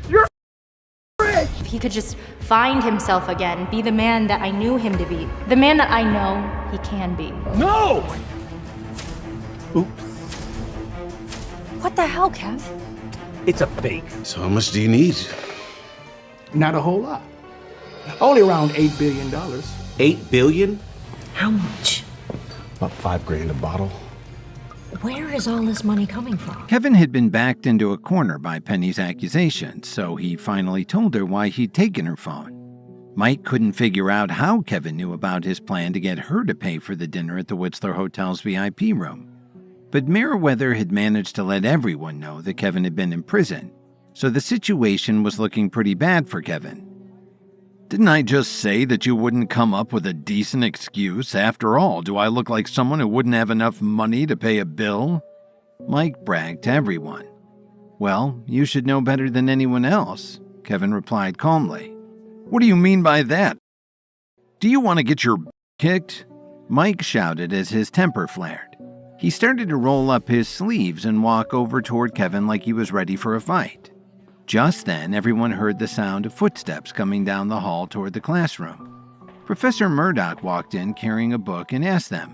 You're rich! If he could just find himself again, be the man that I knew him to be, the man that I know he can be. No! Oops. What the hell, Kev? It's a fake. So how much do you need? Not a whole lot. Only around $8 billion. $8 billion? How much? About $5,000 a bottle. Where is all this money coming from? Kevin had been backed into a corner by Penny's accusations, so he finally told her why he'd taken her phone. Mike couldn't figure out how Kevin knew about his plan to get her to pay for the dinner at the Whistler Hotel's VIP room. But Meriwether had managed to let everyone know that Kevin had been in prison, so the situation was looking pretty bad for Kevin. Didn't I just say that you wouldn't come up with a decent excuse? After all, do I look like someone who wouldn't have enough money to pay a bill? Mike bragged to everyone. Well, you should know better than anyone else, Kevin replied calmly. What do you mean by that? Do you want to get your kicked? Mike shouted as his temper flared. He started to roll up his sleeves and walk over toward Kevin like he was ready for a fight. Just then, everyone heard the sound of footsteps coming down the hall toward the classroom. Professor Murdoch walked in carrying a book and asked them,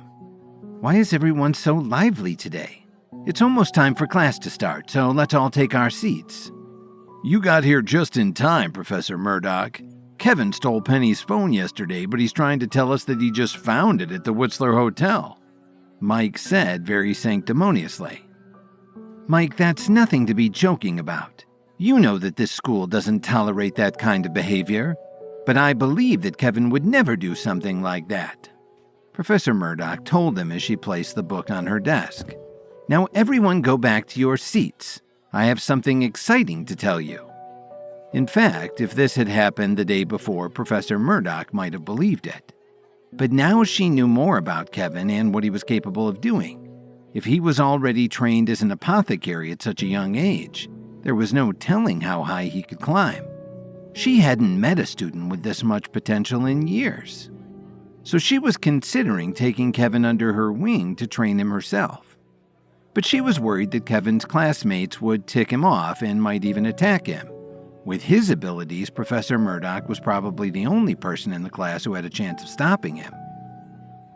"Why is everyone so lively today? It's almost time for class to start, so let's all take our seats." "You got here just in time, Professor Murdoch. Kevin stole Penny's phone yesterday, but he's trying to tell us that he just found it at the Whistler Hotel," Mike said very sanctimoniously. "Mike, that's nothing to be joking about. You know that this school doesn't tolerate that kind of behavior, but I believe that Kevin would never do something like that," Professor Murdoch told them as she placed the book on her desk. "Now everyone go back to your seats. I have something exciting to tell you." In fact, if this had happened the day before, Professor Murdoch might have believed it. But now she knew more about Kevin and what he was capable of doing. If he was already trained as an apothecary at such a young age, there was no telling how high he could climb. She hadn't met a student with this much potential in years. So she was considering taking Kevin under her wing to train him herself. But she was worried that Kevin's classmates would tick him off and might even attack him. With his abilities, Professor Murdoch was probably the only person in the class who had a chance of stopping him.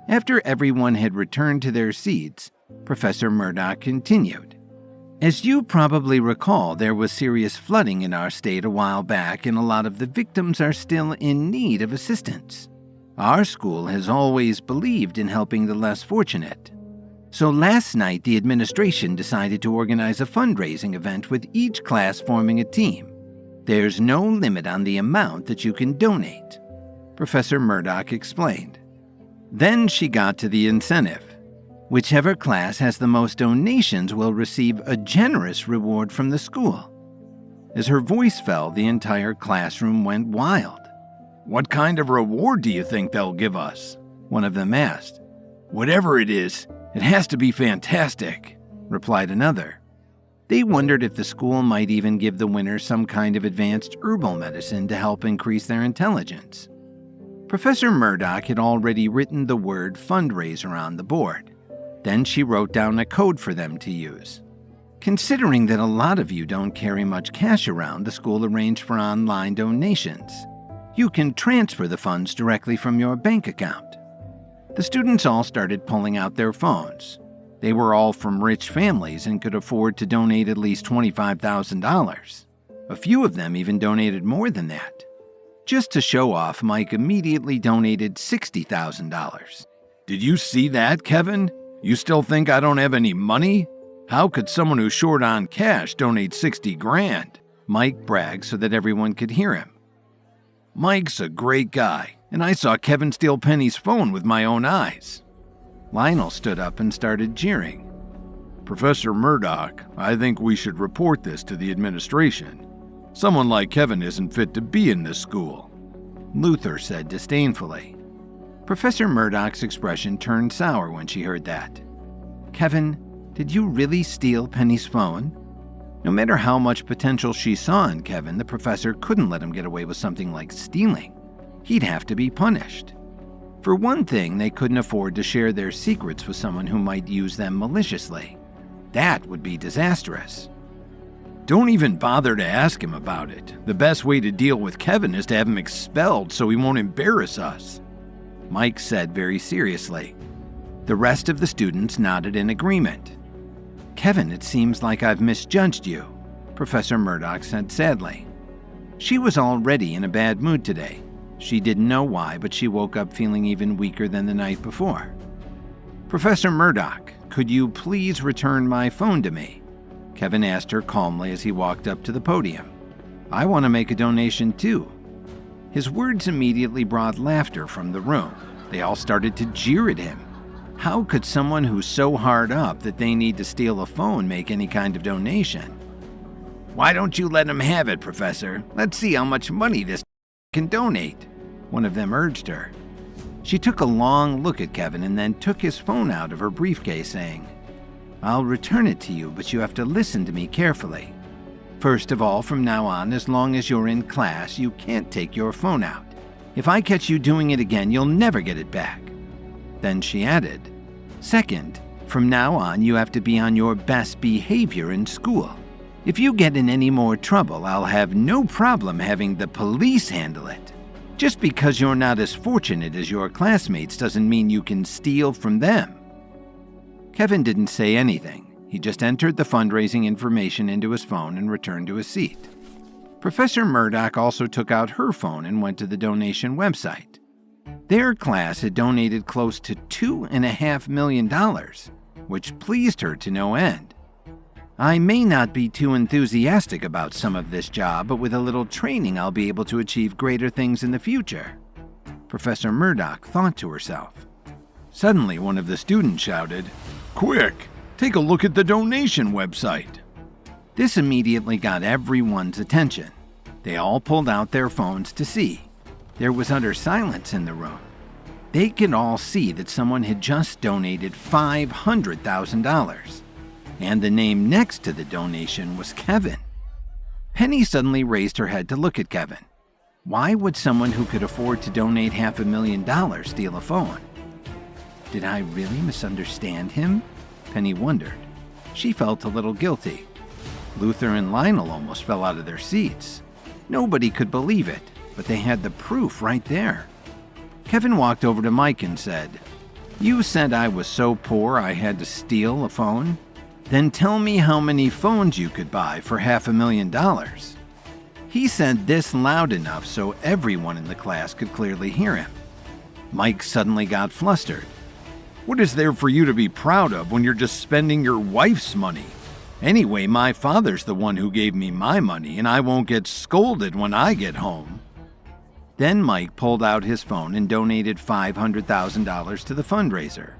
After everyone had returned to their seats, Professor Murdoch continued. "As you probably recall, there was serious flooding in our state a while back, and a lot of the victims are still in need of assistance. Our school has always believed in helping the less fortunate. So last night, the administration decided to organize a fundraising event with each class forming a team. There's no limit on the amount that you can donate," Professor Murdoch explained. Then she got to the incentive. Whichever class has the most donations will receive a generous reward from the school. As her voice fell, the entire classroom went wild. "What kind of reward do you think they'll give us?" one of them asked. "Whatever it is, it has to be fantastic," replied another. They wondered if the school might even give the winners some kind of advanced herbal medicine to help increase their intelligence. Professor Murdoch had already written the word fundraiser on the board. Then she wrote down a code for them to use. Considering that a lot of you don't carry much cash around, the school arranged for online donations. You can transfer the funds directly from your bank account. The students all started pulling out their phones. They were all from rich families and could afford to donate at least $25,000. A few of them even donated more than that. Just to show off, Mike immediately donated $60,000. "Did you see that, Kevin? You still think I don't have any money? How could someone who's short on cash donate 60 grand? Mike bragged so that everyone could hear him. "Mike's a great guy, and I saw Kevin steal Penny's phone with my own eyes." Lionel stood up and started jeering. "Professor Murdoch, I think we should report this to the administration. Someone like Kevin isn't fit to be in this school," Luther said disdainfully. Professor Murdoch's expression turned sour when she heard that. "Kevin, did you really steal Penny's phone?" No matter how much potential she saw in Kevin, the professor couldn't let him get away with something like stealing. He'd have to be punished. For one thing, they couldn't afford to share their secrets with someone who might use them maliciously. That would be disastrous. Don't even bother to ask him about it. The best way to deal with Kevin is to have him expelled so he won't embarrass us," Mike said very seriously. The rest of the students nodded in agreement. "Kevin, it seems like I've misjudged you," Professor Murdoch said sadly. She was already in a bad mood today. She didn't know why, but she woke up feeling even weaker than the night before. "Professor Murdoch, could you please return my phone to me?" Kevin asked her calmly as he walked up to the podium. "I want to make a donation too." His words immediately brought laughter from the room. They all started to jeer at him. How could someone who's so hard up that they need to steal a phone make any kind of donation? "Why don't you let him have it, Professor? Let's see how much money this can donate," one of them urged her. She took a long look at Kevin and then took his phone out of her briefcase, saying, "I'll return it to you, but you have to listen to me carefully. First of all, from now on, as long as you're in class, you can't take your phone out. If I catch you doing it again, you'll never get it back." Then she added, "Second, from now on, you have to be on your best behavior in school. If you get in any more trouble, I'll have no problem having the police handle it. Just because you're not as fortunate as your classmates doesn't mean you can steal from them." Kevin didn't say anything. He just entered the fundraising information into his phone and returned to his seat. Professor Murdoch also took out her phone and went to the donation website. Their class had donated close to $2.5 million, which pleased her to no end. "I may not be too enthusiastic about some of this job, but with a little training I'll be able to achieve greater things in the future," Professor Murdoch thought to herself. Suddenly, one of the students shouted, "Quick, take a look at the donation website." This immediately got everyone's attention. They all pulled out their phones to see. There was utter silence in the room. They could all see that someone had just donated $500,000. And the name next to the donation was Kevin. Penny suddenly raised her head to look at Kevin. Why would someone who could afford to donate $500,000 steal a phone? Did I really misunderstand him? Penny wondered. She felt a little guilty. Luther and Lionel almost fell out of their seats. Nobody could believe it, but they had the proof right there. Kevin walked over to Mike and said, "You said I was so poor I had to steal a phone? Then tell me how many phones you could buy for $500,000. He said this loud enough so everyone in the class could clearly hear him. Mike suddenly got flustered. "What is there for you to be proud of when you're just spending your wife's money? Anyway, my father's the one who gave me my money, and I won't get scolded when I get home." Then Mike pulled out his phone and donated $500,000 to the fundraiser.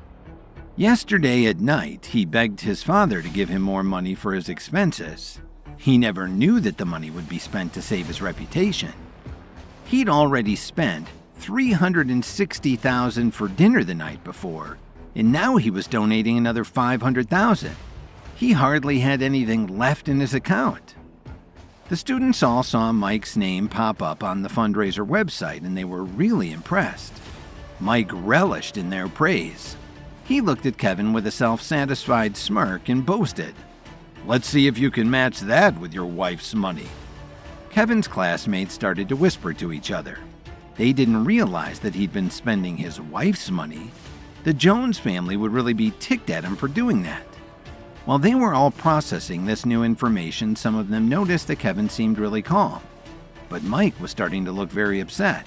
Yesterday at night, he begged his father to give him more money for his expenses. He never knew that the money would be spent to save his reputation. He'd already spent $360,000 for dinner the night before, and now he was donating another $500,000. He hardly had anything left in his account. The students all saw Mike's name pop up on the fundraiser website, and they were really impressed. Mike relished in their praise. He looked at Kevin with a self-satisfied smirk and boasted, "Let's see if you can match that with your wife's money." Kevin's classmates started to whisper to each other. They didn't realize that he'd been spending his wife's money. The Jones family would really be ticked at him for doing that. While they were all processing this new information, some of them noticed that Kevin seemed really calm. But Mike was starting to look very upset.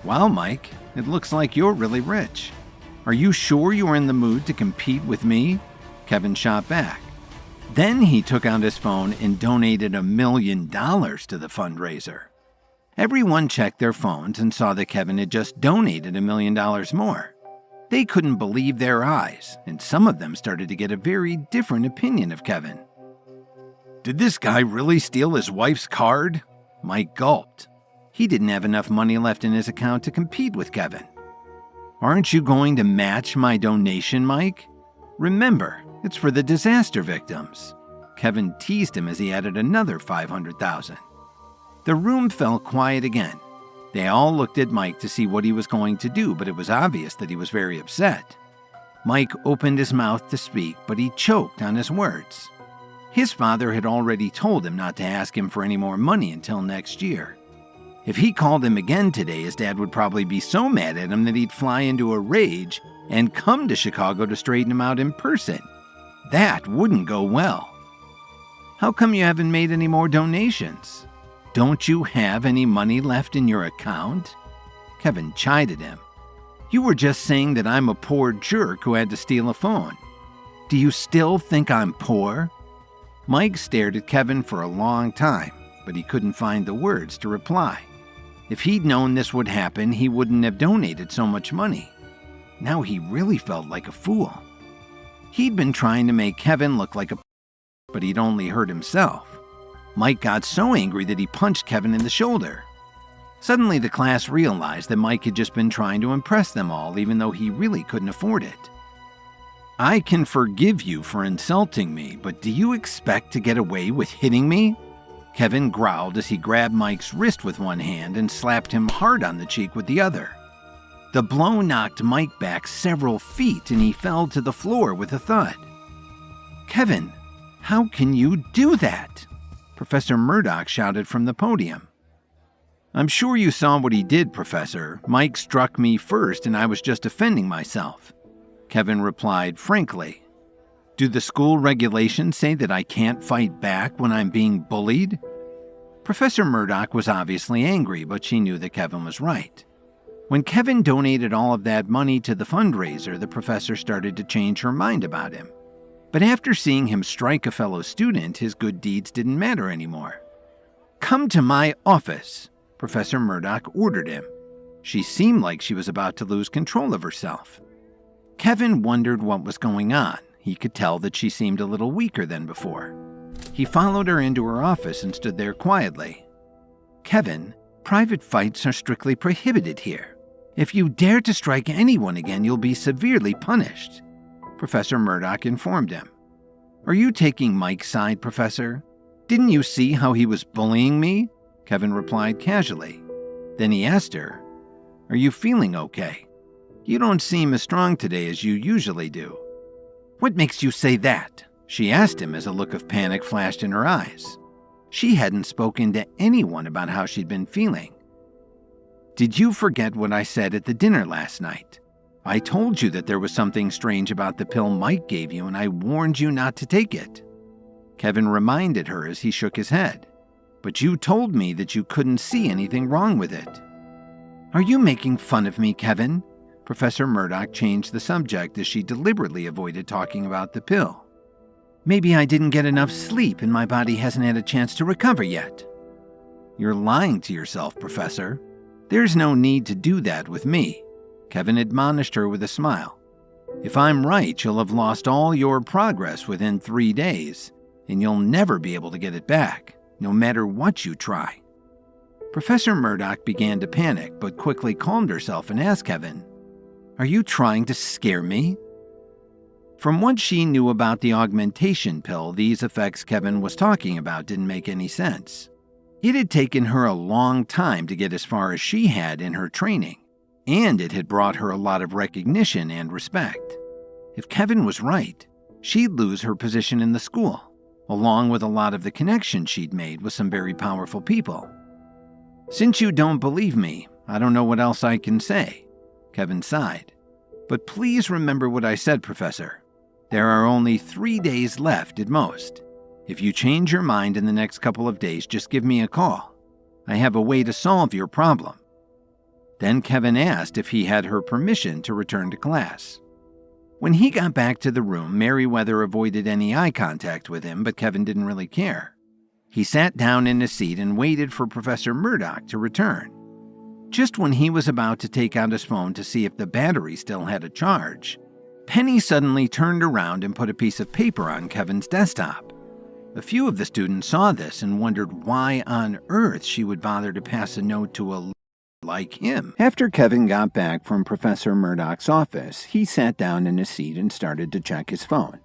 "Wow, Mike, it looks like you're really rich. Are you sure you're in the mood to compete with me?" Kevin shot back. Then he took out his phone and donated $1 million to the fundraiser. Everyone checked their phones and saw that Kevin had just donated $1 million more. They couldn't believe their eyes, and some of them started to get a very different opinion of Kevin. "Did this guy really steal his wife's card?" Mike gulped. He didn't have enough money left in his account to compete with Kevin. "Aren't you going to match my donation, Mike? Remember, it's for the disaster victims." Kevin teased him as he added another $500,000. The room fell quiet again. They all looked at Mike to see what he was going to do, but it was obvious that he was very upset. Mike opened his mouth to speak, but he choked on his words. His father had already told him not to ask him for any more money until next year. If he called him again today, his dad would probably be so mad at him that he'd fly into a rage and come to Chicago to straighten him out in person. That wouldn't go well. How come you haven't made any more donations? Don't you have any money left in your account? Kevin chided him. You were just saying that I'm a poor jerk who had to steal a phone. Do you still think I'm poor? Mike stared at Kevin for a long time, but he couldn't find the words to reply. If he'd known this would happen, he wouldn't have donated so much money. Now he really felt like a fool. He'd been trying to make Kevin look like a but he'd only hurt himself. Mike got so angry that he punched Kevin in the shoulder. Suddenly the class realized that Mike had just been trying to impress them all, even though he really couldn't afford it. I can forgive you for insulting me, but do you expect to get away with hitting me? Kevin growled as he grabbed Mike's wrist with one hand and slapped him hard on the cheek with the other. The blow knocked Mike back several feet and he fell to the floor with a thud. Kevin, how can you do that? Professor Murdoch shouted from the podium. I'm sure you saw what he did, Professor. Mike struck me first and I was just defending myself. Kevin replied frankly. Do the school regulations say that I can't fight back when I'm being bullied? Professor Murdoch was obviously angry, but she knew that Kevin was right. When Kevin donated all of that money to the fundraiser, the professor started to change her mind about him. But after seeing him strike a fellow student, his good deeds didn't matter anymore. Come to my office, Professor Murdoch ordered him. She seemed like she was about to lose control of herself. Kevin wondered what was going on. He could tell that she seemed a little weaker than before. He followed her into her office and stood there quietly. Kevin, private fights are strictly prohibited here. If you dare to strike anyone again, you'll be severely punished, Professor Murdoch informed him. Are you taking Mike's side, Professor? Didn't you see how he was bullying me? Kevin replied casually. Then he asked her, Are you feeling okay? You don't seem as strong today as you usually do. What makes you say that? She asked him as a look of panic flashed in her eyes. She hadn't spoken to anyone about how she'd been feeling. Did you forget what I said at the dinner last night? I told you that there was something strange about the pill Mike gave you and I warned you not to take it. Kevin reminded her as he shook his head. But you told me that you couldn't see anything wrong with it. Are you making fun of me, Kevin? Professor Murdoch changed the subject as she deliberately avoided talking about the pill. Maybe I didn't get enough sleep and my body hasn't had a chance to recover yet. You're lying to yourself, Professor. There's no need to do that with me, Kevin admonished her with a smile. If I'm right, you'll have lost all your progress within 3 days, and you'll never be able to get it back, no matter what you try. Professor Murdoch began to panic, but quickly calmed herself and asked Kevin, Are you trying to scare me? From what she knew about the augmentation pill, these effects Kevin was talking about didn't make any sense. It had taken her a long time to get as far as she had in her training, and it had brought her a lot of recognition and respect. If Kevin was right, she'd lose her position in the school, along with a lot of the connections she'd made with some very powerful people. Since you don't believe me, I don't know what else I can say, Kevin sighed. But please remember what I said, Professor. There are only 3 days left at most. If you change your mind in the next couple of days, just give me a call. I have a way to solve your problem. Then Kevin asked if he had her permission to return to class. When he got back to the room, Merriweather avoided any eye contact with him, but Kevin didn't really care. He sat down in his seat and waited for Professor Murdoch to return. Just when he was about to take out his phone to see if the battery still had a charge, Penny suddenly turned around and put a piece of paper on Kevin's desktop. A few of the students saw this and wondered why on earth she would bother to pass a note to a like him. After Kevin got back from Professor Murdoch's office, he sat down in his seat and started to check his phone.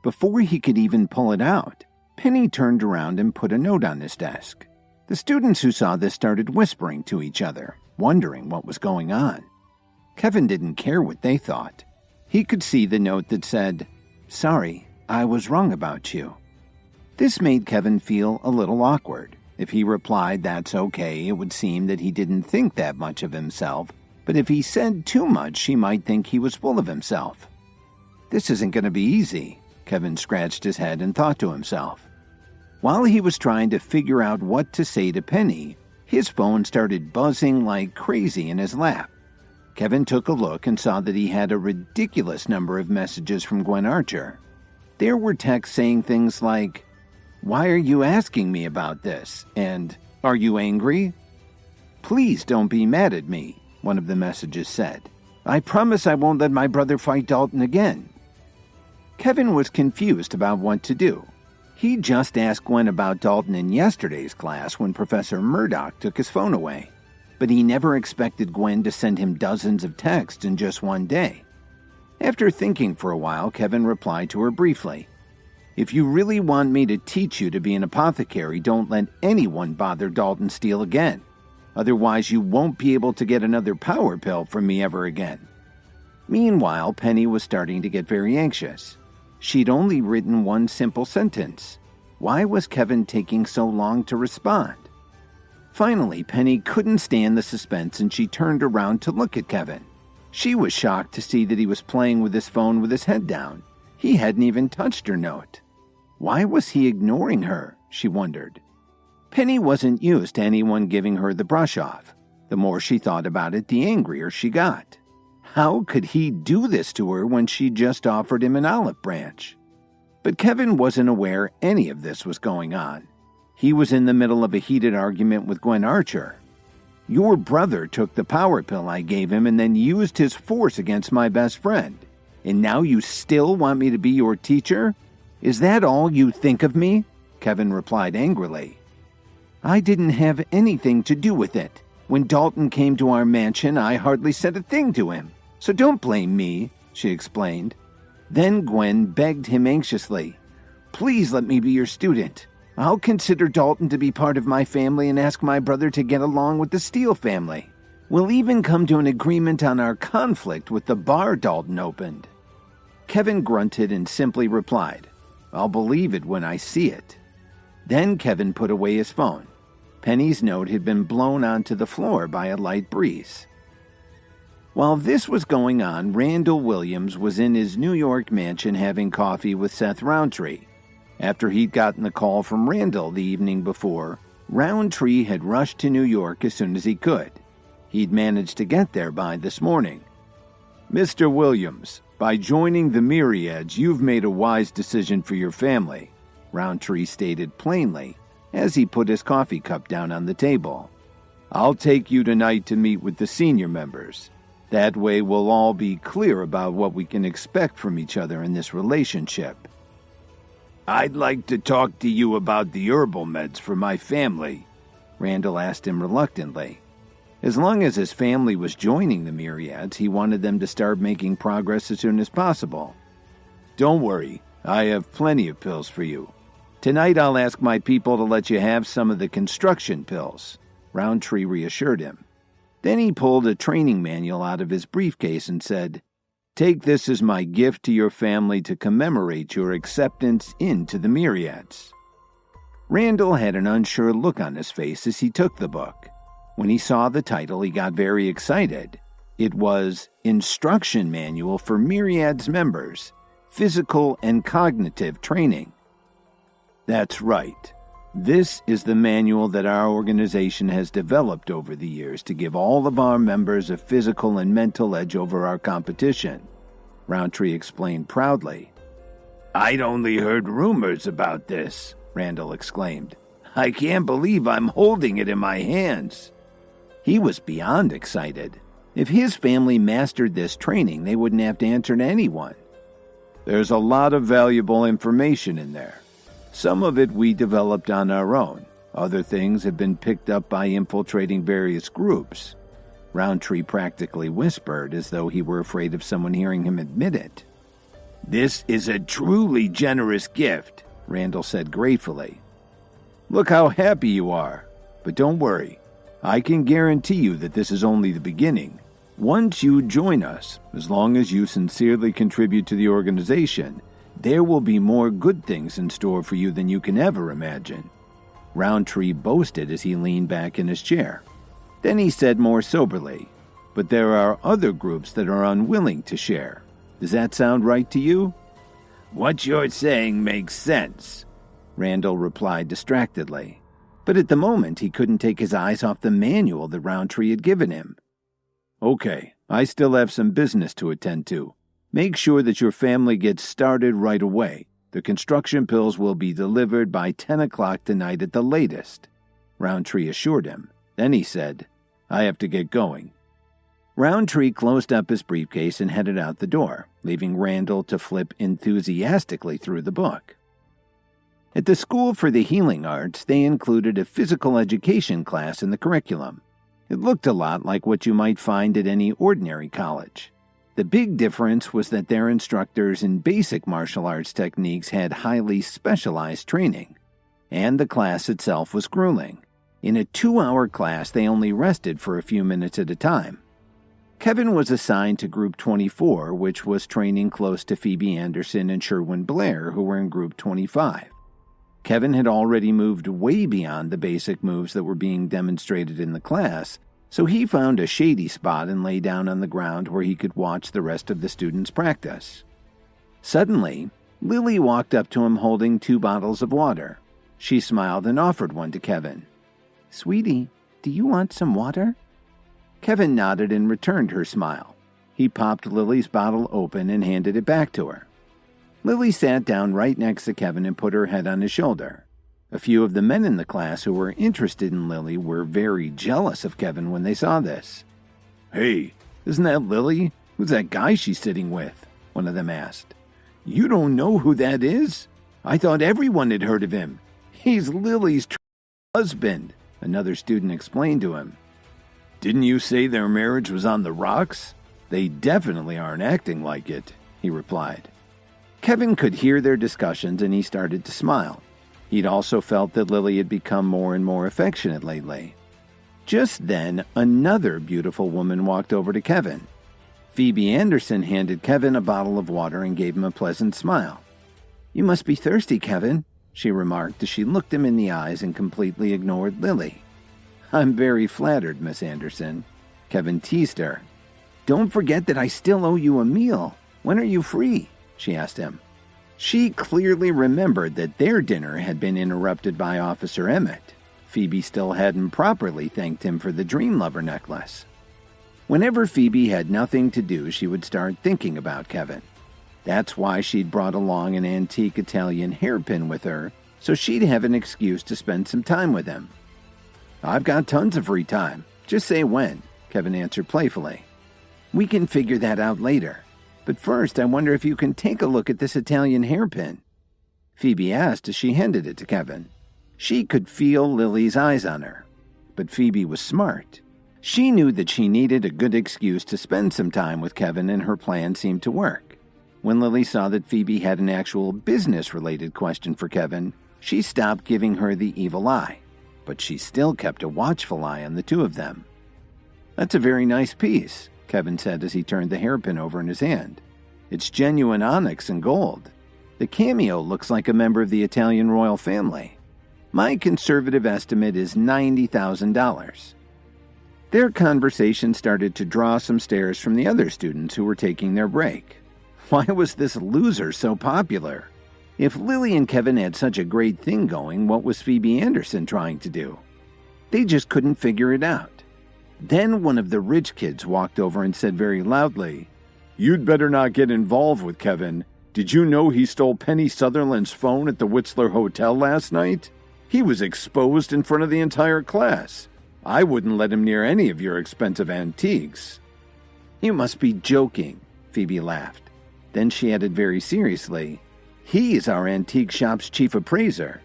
Before he could even pull it out, Penny turned around and put a note on his desk. The students who saw this started whispering to each other, wondering what was going on. Kevin didn't care what they thought. He could see the note that said, Sorry, I was wrong about you. This made Kevin feel a little awkward. If he replied that's okay, it would seem that he didn't think that much of himself, but if he said too much, she might think he was full of himself. This isn't going to be easy, Kevin scratched his head and thought to himself. While he was trying to figure out what to say to Penny, his phone started buzzing like crazy in his lap. Kevin took a look and saw that he had a ridiculous number of messages from Gwen Archer. There were texts saying things like, "Why are you asking me about this?" and "Are you angry?" "Please don't be mad at me," one of the messages said. "I promise I won't let my brother fight Dalton again." Kevin was confused about what to do. He just asked Gwen about Dalton in yesterday's class when Professor Murdoch took his phone away, but he never expected Gwen to send him dozens of texts in just one day. After thinking for a while, Kevin replied to her briefly. "If you really want me to teach you to be an apothecary, don't let anyone bother Dalton Steele again. Otherwise, you won't be able to get another power pill from me ever again." Meanwhile, Penny was starting to get very anxious. She'd only written one simple sentence. Why was Kevin taking so long to respond? Finally, Penny couldn't stand the suspense and she turned around to look at Kevin. She was shocked to see that he was playing with his phone with his head down. He hadn't even touched her note. Why was he ignoring her, she wondered. Penny wasn't used to anyone giving her the brush off. The more she thought about it, the angrier she got. How could he do this to her when she just offered him an olive branch? But Kevin wasn't aware any of this was going on. He was in the middle of a heated argument with Gwen Archer. "Your brother took the power pill I gave him and then used his force against my best friend. And now you still want me to be your teacher? Is that all you think of me?" Kevin replied angrily. "I didn't have anything to do with it. When Dalton came to our mansion, I hardly said a thing to him. So don't blame me," she explained. Then Gwen begged him anxiously, "Please let me be your student. I'll consider Dalton to be part of my family and ask my brother to get along with the Steele family. We'll even come to an agreement on our conflict with the bar Dalton opened." Kevin grunted and simply replied, "I'll believe it when I see it." Then Kevin put away his phone. Penny's note had been blown onto the floor by a light breeze. While this was going on, Randall Williams was in his New York mansion having coffee with Seth Roundtree. After he'd gotten the call from Randall the evening before, Roundtree had rushed to New York as soon as he could. He'd managed to get there by this morning. "Mr. Williams, by joining the Myriads, you've made a wise decision for your family," Roundtree stated plainly as he put his coffee cup down on the table. "I'll take you tonight to meet with the senior members. That way we'll all be clear about what we can expect from each other in this relationship." "I'd like to talk to you about the herbal meds for my family," Randall asked him reluctantly. As long as his family was joining the Myriads, he wanted them to start making progress as soon as possible. "Don't worry, I have plenty of pills for you. Tonight I'll ask my people to let you have some of the construction pills," Roundtree reassured him. Then he pulled a training manual out of his briefcase and said, "Take this as my gift to your family to commemorate your acceptance into the Myriads." Randall had an unsure look on his face as he took the book. When he saw the title, he got very excited. It was Instruction Manual for Myriads Members, Physical and Cognitive Training. That's right. This is the manual that our organization has developed over the years to give all of our members a physical and mental edge over our competition, Roundtree explained proudly. "I'd only heard rumors about this," Randall exclaimed. "I can't believe I'm holding it in my hands." He was beyond excited. If his family mastered this training, they wouldn't have to answer to anyone. "There's a lot of valuable information in there. Some of it we developed on our own. Other things have been picked up by infiltrating various groups," Roundtree practically whispered as though he were afraid of someone hearing him admit it. "This is a truly generous gift," Randall said gratefully. "Look how happy you are. But don't worry. I can guarantee you that this is only the beginning. Once you join us, as long as you sincerely contribute to the organization, There will be more good things in store for you than you can ever imagine," Roundtree boasted as he leaned back in his chair. Then he said more soberly, "But there are other groups that are unwilling to share. Does that sound right to you?" "What you're saying makes sense," Randall replied distractedly. But at the moment, he couldn't take his eyes off the manual that Roundtree had given him. "Okay, I still have some business to attend to. Make sure that your family gets started right away. The construction pills will be delivered by 10 o'clock tonight at the latest," Roundtree assured him. Then he said, "I have to get going." Roundtree closed up his briefcase and headed out the door, leaving Randall to flip enthusiastically through the book. At the School for the Healing Arts, they included a physical education class in the curriculum. It looked a lot like what you might find at any ordinary college. The big difference was that their instructors in basic martial arts techniques had highly specialized training, and the class itself was grueling. In a 2-hour class, they only rested for a few minutes at a time. Kevin was assigned to Group 24, which was training close to Phoebe Anderson and Sherwin Blair, who were in Group 25. Kevin had already moved way beyond the basic moves that were being demonstrated in the class, so he found a shady spot and lay down on the ground where he could watch the rest of the students practice. Suddenly, Lily walked up to him holding 2 bottles of water. She smiled and offered one to Kevin. "Sweetie, do you want some water?" Kevin nodded and returned her smile. He popped Lily's bottle open and handed it back to her. Lily sat down right next to Kevin and put her head on his shoulder. A few of the men in the class who were interested in Lily were very jealous of Kevin when they saw this. "Hey, isn't that Lily? Who's that guy she's sitting with?" one of them asked. "You don't know who that is? I thought everyone had heard of him. He's Lily's husband," another student explained to him. "Didn't you say their marriage was on the rocks? They definitely aren't acting like it," he replied. Kevin could hear their discussions and he started to smile. He'd also felt that Lily had become more and more affectionate lately. Just then, another beautiful woman walked over to Kevin. Phoebe Anderson handed Kevin a bottle of water and gave him a pleasant smile. "You must be thirsty, Kevin," she remarked as she looked him in the eyes and completely ignored Lily. "I'm very flattered, Miss Anderson," Kevin teased her. "Don't forget that I still owe you a meal. When are you free?" she asked him. She clearly remembered that their dinner had been interrupted by Officer Emmett. Phoebe still hadn't properly thanked him for the Dream Lover necklace. Whenever Phoebe had nothing to do, she would start thinking about Kevin. That's why she'd brought along an antique Italian hairpin with her, so she'd have an excuse to spend some time with him. "I've got tons of free time. Just say when," Kevin answered playfully. "We can figure that out later. But first, I wonder if you can take a look at this Italian hairpin," Phoebe asked as she handed it to Kevin. She could feel Lily's eyes on her. But Phoebe was smart. She knew that she needed a good excuse to spend some time with Kevin, and her plan seemed to work. When Lily saw that Phoebe had an actual business-related question for Kevin, she stopped giving her the evil eye. But she still kept a watchful eye on the two of them. "That's a very nice piece," Kevin said as he turned the hairpin over in his hand. "It's genuine onyx and gold. The cameo looks like a member of the Italian royal family. My conservative estimate is $90,000. Their conversation started to draw some stares from the other students who were taking their break. Why was this loser so popular? If Lily and Kevin had such a great thing going, what was Phoebe Anderson trying to do? They just couldn't figure it out. Then one of the rich kids walked over and said very loudly, "You'd better not get involved with Kevin. Did you know he stole Penny Sutherland's phone at the Whistler Hotel last night? He was exposed in front of the entire class. I wouldn't let him near any of your expensive antiques." "You must be joking," Phoebe laughed. Then she added very seriously, "He is our antique shop's chief appraiser."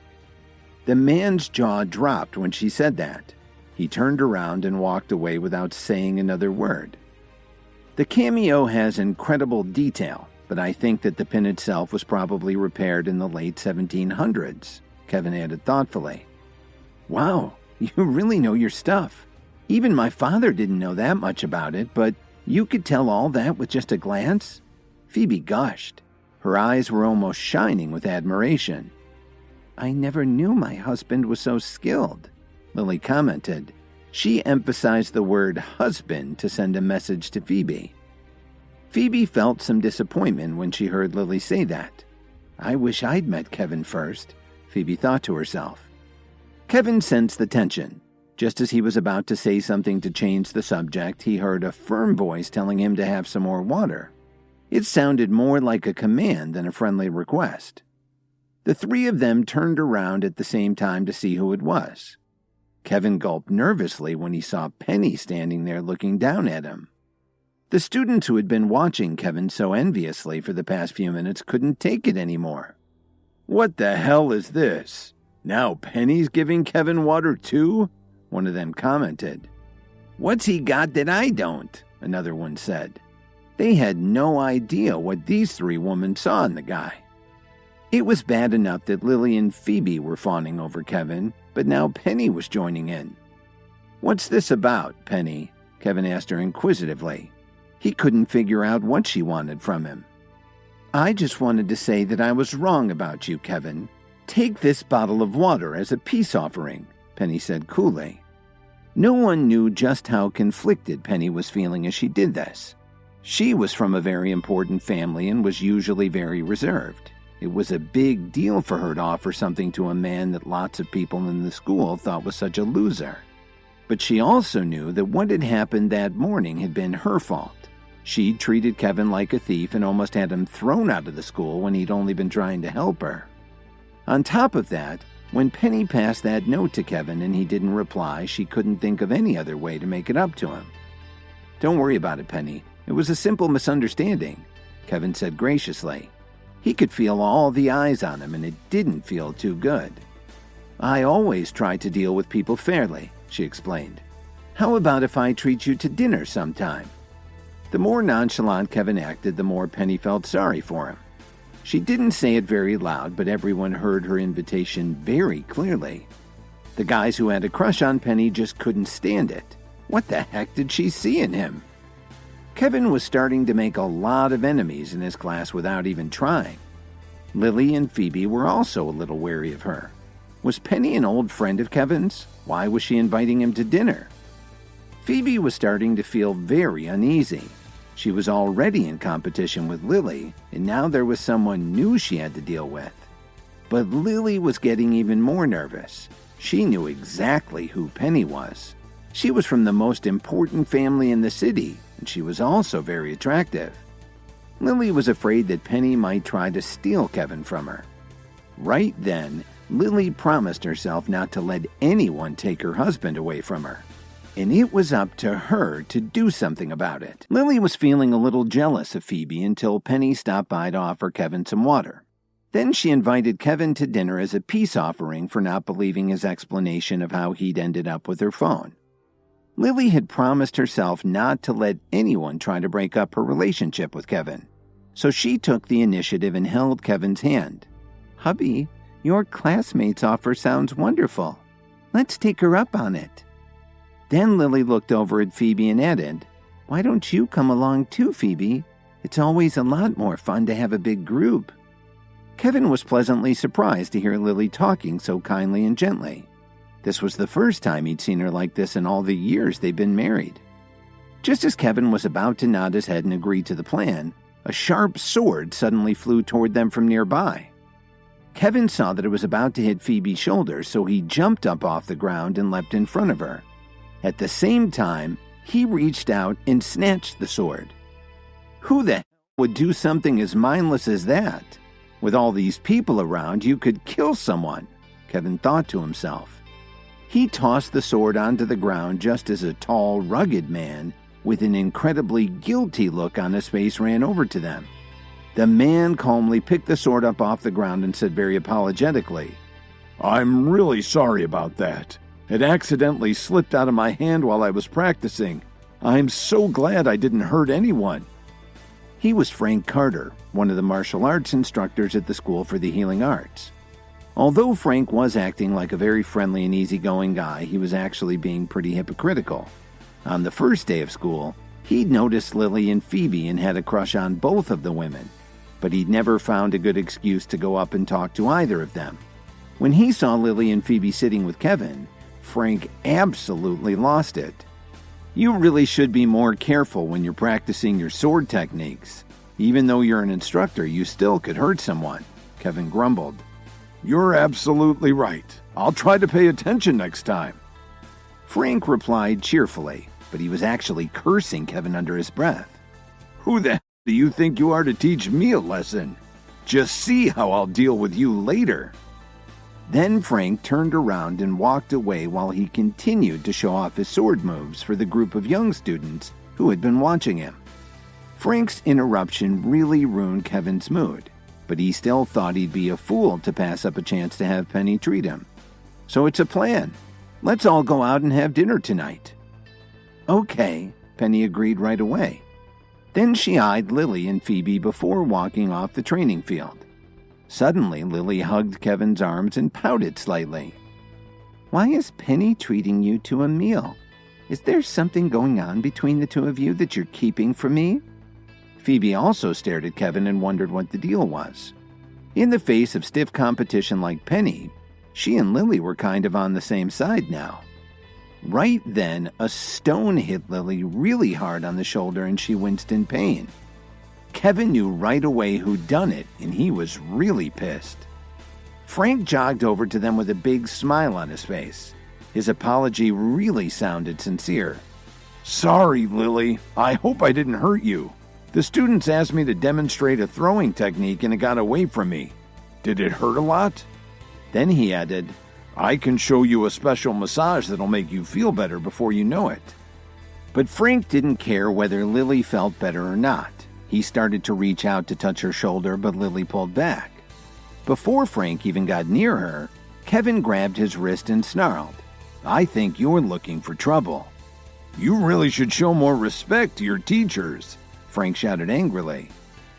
The man's jaw dropped when she said that. He turned around and walked away without saying another word. "The cameo has incredible detail, but I think that the pin itself was probably repaired in the late 1700s, Kevin added thoughtfully. "Wow, you really know your stuff. Even my father didn't know that much about it, but you could tell all that with just a glance?" Phoebe gushed. Her eyes were almost shining with admiration. "I never knew my husband was so skilled," Lily commented. She emphasized the word husband to send a message to Phoebe. Phoebe felt some disappointment when she heard Lily say that. "I wish I'd met Kevin first," Phoebe thought to herself. Kevin sensed the tension. Just as he was about to say something to change the subject, he heard a firm voice telling him to have some more water. It sounded more like a command than a friendly request. The three of them turned around at the same time to see who it was. Kevin gulped nervously when he saw Penny standing there looking down at him. The students who had been watching Kevin so enviously for the past few minutes couldn't take it anymore. "What the hell is this? Now Penny's giving Kevin water too?" one of them commented. "What's he got that I don't?" another one said. They had no idea what these three women saw in the guy. It was bad enough that Lily and Phoebe were fawning over Kevin, but now Penny was joining in. "What's this about, Penny?" Kevin asked her inquisitively. He couldn't figure out what she wanted from him. "I just wanted to say that I was wrong about you, Kevin. Take this bottle of water as a peace offering," Penny said coolly. No one knew just how conflicted Penny was feeling as she did this. She was from a very important family and was usually very reserved. It was a big deal for her to offer something to a man that lots of people in the school thought was such a loser. But she also knew that what had happened that morning had been her fault. She'd treated Kevin like a thief and almost had him thrown out of the school when he'd only been trying to help her. On top of that, when Penny passed that note to Kevin and he didn't reply, she couldn't think of any other way to make it up to him. "Don't worry about it, Penny. It was a simple misunderstanding," Kevin said graciously. He could feel all the eyes on him, and it didn't feel too good. "I always try to deal with people fairly," she explained. "How about if I treat you to dinner sometime?" The more nonchalant Kevin acted, the more Penny felt sorry for him. She didn't say it very loud, but everyone heard her invitation very clearly. The guys who had a crush on Penny just couldn't stand it. What the heck did she see in him? Kevin was starting to make a lot of enemies in his class without even trying. Lily and Phoebe were also a little wary of her. Was Penny an old friend of Kevin's? Why was she inviting him to dinner? Phoebe was starting to feel very uneasy. She was already in competition with Lily, and now there was someone new she had to deal with. But Lily was getting even more nervous. She knew exactly who Penny was. She was from the most important family in the city, and she was also very attractive. Lily was afraid that Penny might try to steal Kevin from her. Right then, Lily promised herself not to let anyone take her husband away from her. And it was up to her to do something about it. Lily was feeling a little jealous of Phoebe until Penny stopped by to offer Kevin some water. Then she invited Kevin to dinner as a peace offering for not believing his explanation of how he'd ended up with her phone. Lily had promised herself not to let anyone try to break up her relationship with Kevin, so she took the initiative and held Kevin's hand. "Hubby, your classmate's offer sounds wonderful. Let's take her up on it." Then Lily looked over at Phoebe and added, "Why don't you come along too, Phoebe? It's always a lot more fun to have a big group." Kevin was pleasantly surprised to hear Lily talking so kindly and gently. This was the first time he'd seen her like this in all the years they'd been married. Just as Kevin was about to nod his head and agree to the plan, a sharp sword suddenly flew toward them from nearby. Kevin saw that it was about to hit Phoebe's shoulder, so he jumped up off the ground and leapt in front of her. At the same time, he reached out and snatched the sword. Who the hell would do something as mindless as that? With all these people around, you could kill someone, Kevin thought to himself. He tossed the sword onto the ground just as a tall, rugged man with an incredibly guilty look on his face ran over to them. The man calmly picked the sword up off the ground and said very apologetically, "I'm really sorry about that. It accidentally slipped out of my hand while I was practicing. I'm so glad I didn't hurt anyone." He was Frank Carter, one of the martial arts instructors at the School for the Healing Arts. Although Frank was acting like a very friendly and easygoing guy, he was actually being pretty hypocritical. On the first day of school, he'd noticed Lily and Phoebe and had a crush on both of the women. but he'd never found a good excuse to go up and talk to either of them. When he saw Lily and Phoebe sitting with Kevin, Frank absolutely lost it. "You really should be more careful when you're practicing your sword techniques. Even though you're an instructor, you still could hurt someone," Kevin grumbled. "You're absolutely right. I'll try to pay attention next time." Frank replied cheerfully, but he was actually cursing Kevin under his breath. "Who the hell do you think you are to teach me a lesson? Just see how I'll deal with you later." Then Frank turned around and walked away while he continued to show off his sword moves for the group of young students who had been watching him. Frank's interruption really ruined Kevin's mood, but he still thought he'd be a fool to pass up a chance to have Penny treat him. "So it's a plan. Let's all go out and have dinner tonight." "Okay," Penny agreed right away. Then she eyed Lily and Phoebe before walking off the training field. Suddenly, Lily hugged Kevin's arms and pouted slightly. "Why is Penny treating you to a meal? Is there something going on between the two of you that you're keeping from me?" Phoebe also stared at Kevin and wondered what the deal was. In the face of stiff competition like Penny, she and Lily were kind of on the same side now. Right then, a stone hit Lily really hard on the shoulder and she winced in pain. Kevin knew right away who'd done it, and he was really pissed. Frank jogged over to them with a big smile on his face. His apology really sounded sincere. "Sorry, Lily. I hope I didn't hurt you. The students asked me to demonstrate a throwing technique and it got away from me. Did it hurt a lot?" Then he added, "I can show you a special massage that'll make you feel better before you know it." But Frank didn't care whether Lily felt better or not. He started to reach out to touch her shoulder, but Lily pulled back. Before Frank even got near her, Kevin grabbed his wrist and snarled, "I think you're looking for trouble." "You really should show more respect to your teachers," Frank shouted angrily.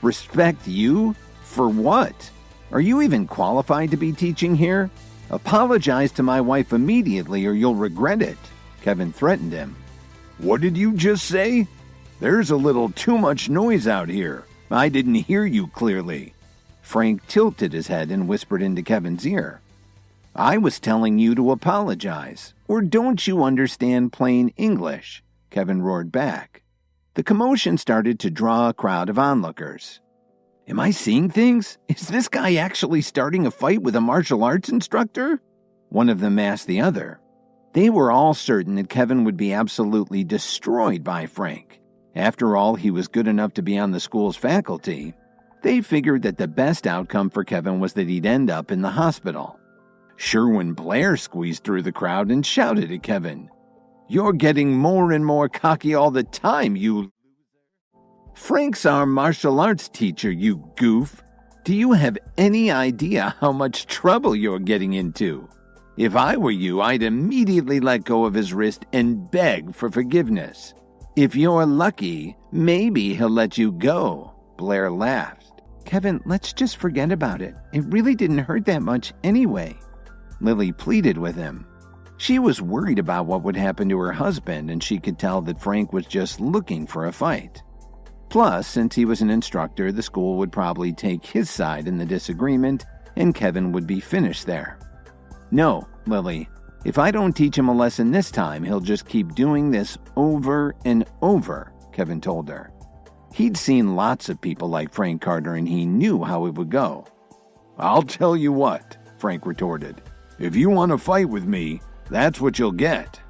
"Respect you? For what? Are you even qualified to be teaching here? Apologize to my wife immediately or you'll regret it," Kevin threatened him. "What did you just say? There's a little too much noise out here. I didn't hear you clearly." Frank tilted his head and whispered into Kevin's ear, "I was telling you to apologize. Or don't you understand plain English?" Kevin roared back. The commotion started to draw a crowd of onlookers. "Am I seeing things? Is this guy actually starting a fight with a martial arts instructor?" One of them asked the other. They were all certain that Kevin would be absolutely destroyed by Frank. After all, he was good enough to be on the school's faculty. They figured that the best outcome for Kevin was that he'd end up in the hospital. Sherwin Blair squeezed through the crowd and shouted at Kevin, "You're getting more and more cocky all the time, you..." "Frank's our martial arts teacher, you goof. Do you have any idea how much trouble you're getting into? If I were you, I'd immediately let go of his wrist and beg for forgiveness. If you're lucky, maybe he'll let you go." Blair laughed. "Kevin, let's just forget about it. It really didn't hurt that much anyway." Lily pleaded with him. She was worried about what would happen to her husband, and she could tell that Frank was just looking for a fight. Plus, since he was an instructor, the school would probably take his side in the disagreement, and Kevin would be finished there. "No, Lily. If I don't teach him a lesson this time, he'll just keep doing this over and over," Kevin told her. He'd seen lots of people like Frank Carter and he knew how it would go. "I'll tell you what," Frank retorted. "If you want to fight with me, that's what you'll get."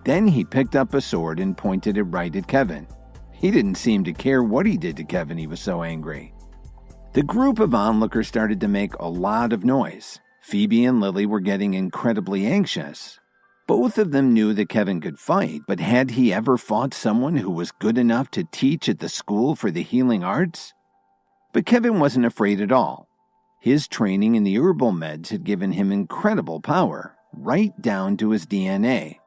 Then he picked up a sword and pointed it right at Kevin. He didn't seem to care what he did to Kevin, he was so angry. The group of onlookers started to make a lot of noise. Phoebe and Lily were getting incredibly anxious. Both of them knew that Kevin could fight, but had he ever fought someone who was good enough to teach at the school for the healing arts? But Kevin wasn't afraid at all. His training in the herbal meds had given him incredible power, right down to his DNA.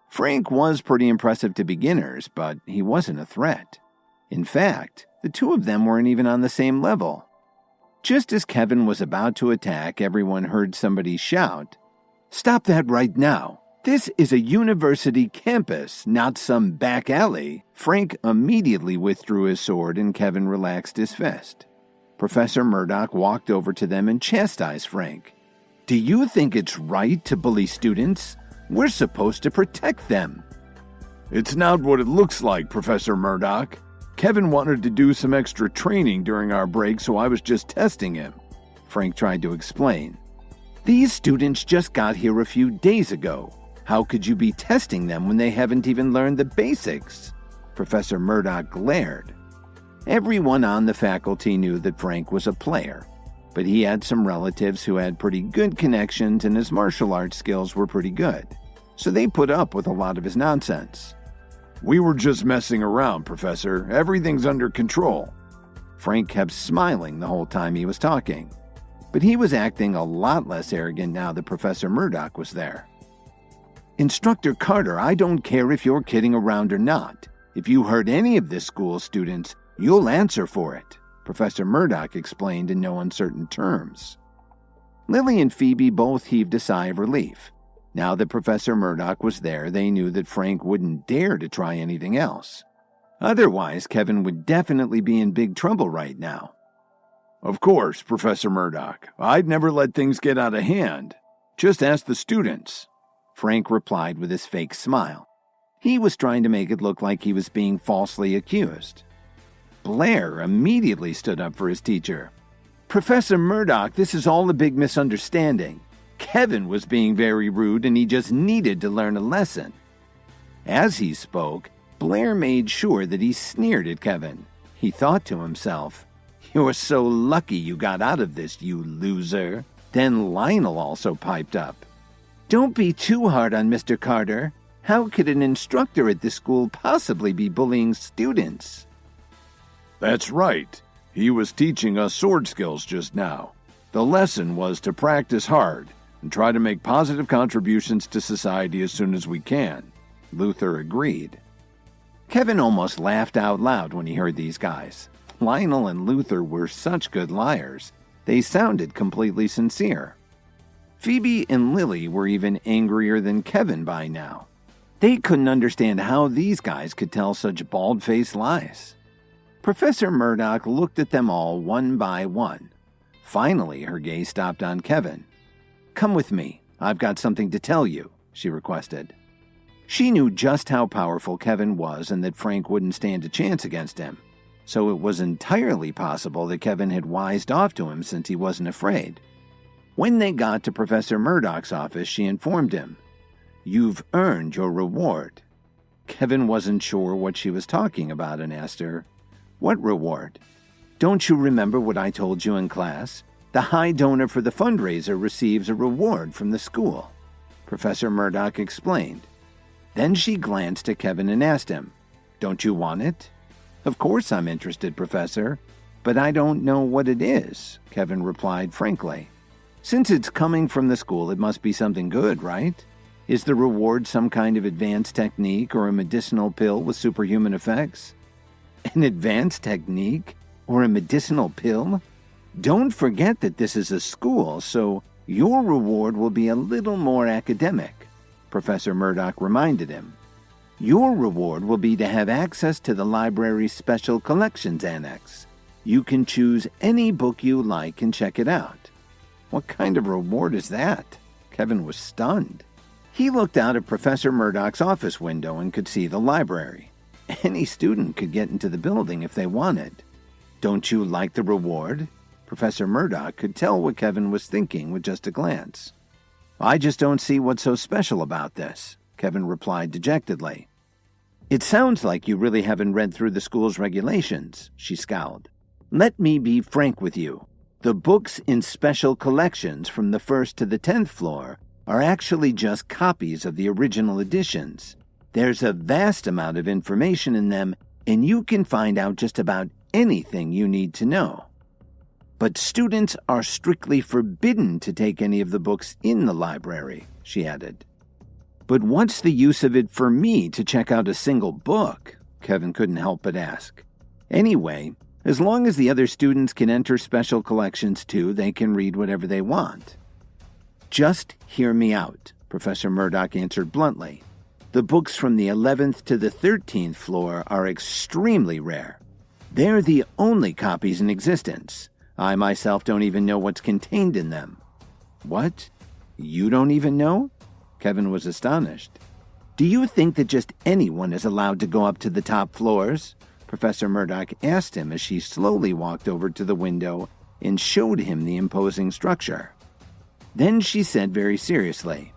Frank was pretty impressive to beginners, but he wasn't a threat. In fact, the two of them weren't even on the same level. Just as Kevin was about to attack, everyone heard somebody shout, "Stop that right now. This is a university campus, not some back alley." Frank immediately withdrew his sword and Kevin relaxed his fist. Professor Murdoch walked over to them and chastised Frank. "Do you think it's right to bully students? We're supposed to protect them." "It's not what it looks like, Professor Murdoch. Kevin wanted to do some extra training during our break, so I was just testing him," Frank tried to explain. "These students just got here a few days ago. How could you be testing them when they haven't even learned the basics?" Professor Murdoch glared. Everyone on the faculty knew that Frank was a player, but he had some relatives who had pretty good connections and his martial arts skills were pretty good, so they put up with a lot of his nonsense. "We were just messing around, Professor. Everything's under control." Frank kept smiling the whole time he was talking, but he was acting a lot less arrogant now that Professor Murdoch was there. "Instructor Carter, I don't care if you're kidding around or not. If you hurt any of this school's students, you'll answer for it," Professor Murdoch explained in no uncertain terms. Lily and Phoebe both heaved a sigh of relief. Now that Professor Murdoch was there, they knew that Frank wouldn't dare to try anything else. Otherwise, Kevin would definitely be in big trouble right now. "Of course, Professor Murdoch. I'd never let things get out of hand. Just ask the students," Frank replied with his fake smile. He was trying to make it look like he was being falsely accused. Blair immediately stood up for his teacher. "Professor Murdoch, this is all a big misunderstanding. Kevin was being very rude and he just needed to learn a lesson." As he spoke, Blair made sure that he sneered at Kevin. He thought to himself, "You're so lucky you got out of this, you loser." Then Lionel also piped up. "Don't be too hard on Mr. Carter. How could an instructor at this school possibly be bullying students?" "That's right. He was teaching us sword skills just now. The lesson was to practice hard and try to make positive contributions to society as soon as we can," Luther agreed. Kevin almost laughed out loud when he heard these guys. Lionel and Luther were such good liars. They sounded completely sincere. Phoebe and Lily were even angrier than Kevin by now. They couldn't understand how these guys could tell such bald-faced lies. Professor Murdoch looked at them all one by one. Finally, her gaze stopped on Kevin. "Come with me. I've got something to tell you," she requested. She knew just how powerful Kevin was and that Frank wouldn't stand a chance against him, so it was entirely possible that Kevin had wised off to him since he wasn't afraid. When they got to Professor Murdoch's office, she informed him, "You've earned your reward." Kevin wasn't sure what she was talking about and asked her, "What reward?" "Don't you remember what I told you in class? The high donor for the fundraiser receives a reward from the school," Professor Murdoch explained. Then she glanced at Kevin and asked him, "Don't you want it?" "Of course I'm interested, Professor, but I don't know what it is," Kevin replied frankly. "Since it's coming from the school, it must be something good, right? Is the reward some kind of advanced technique or a medicinal pill with superhuman effects?" "An advanced technique or a medicinal pill? Don't forget that this is a school, so your reward will be a little more academic," Professor Murdoch reminded him. "Your reward will be to have access to the library's special collections annex. You can choose any book you like and check it out." "What kind of reward is that?" Kevin was stunned. He looked out at Professor Murdoch's office window and could see the library. Any student could get into the building if they wanted. "Don't you like the reward?" Professor Murdoch could tell what Kevin was thinking with just a glance. "I just don't see what's so special about this," Kevin replied dejectedly. "It sounds like you really haven't read through the school's regulations," she scowled. "Let me be frank with you. The books in special collections from the 1st to the 10th floor are actually just copies of the original editions. There's a vast amount of information in them, and you can find out just about anything you need to know. But students are strictly forbidden to take any of the books in the library," she added. "But what's the use of it for me to check out a single book?" Kevin couldn't help but ask. "Anyway, as long as the other students can enter special collections too, they can read whatever they want." "Just hear me out," Professor Murdoch answered bluntly. "The books from the 11th to the 13th floor are extremely rare. They're the only copies in existence. I myself don't even know what's contained in them." "What? You don't even know?" Kevin was astonished. "Do you think that just anyone is allowed to go up to the top floors?" Professor Murdoch asked him as she slowly walked over to the window and showed him the imposing structure. Then she said very seriously,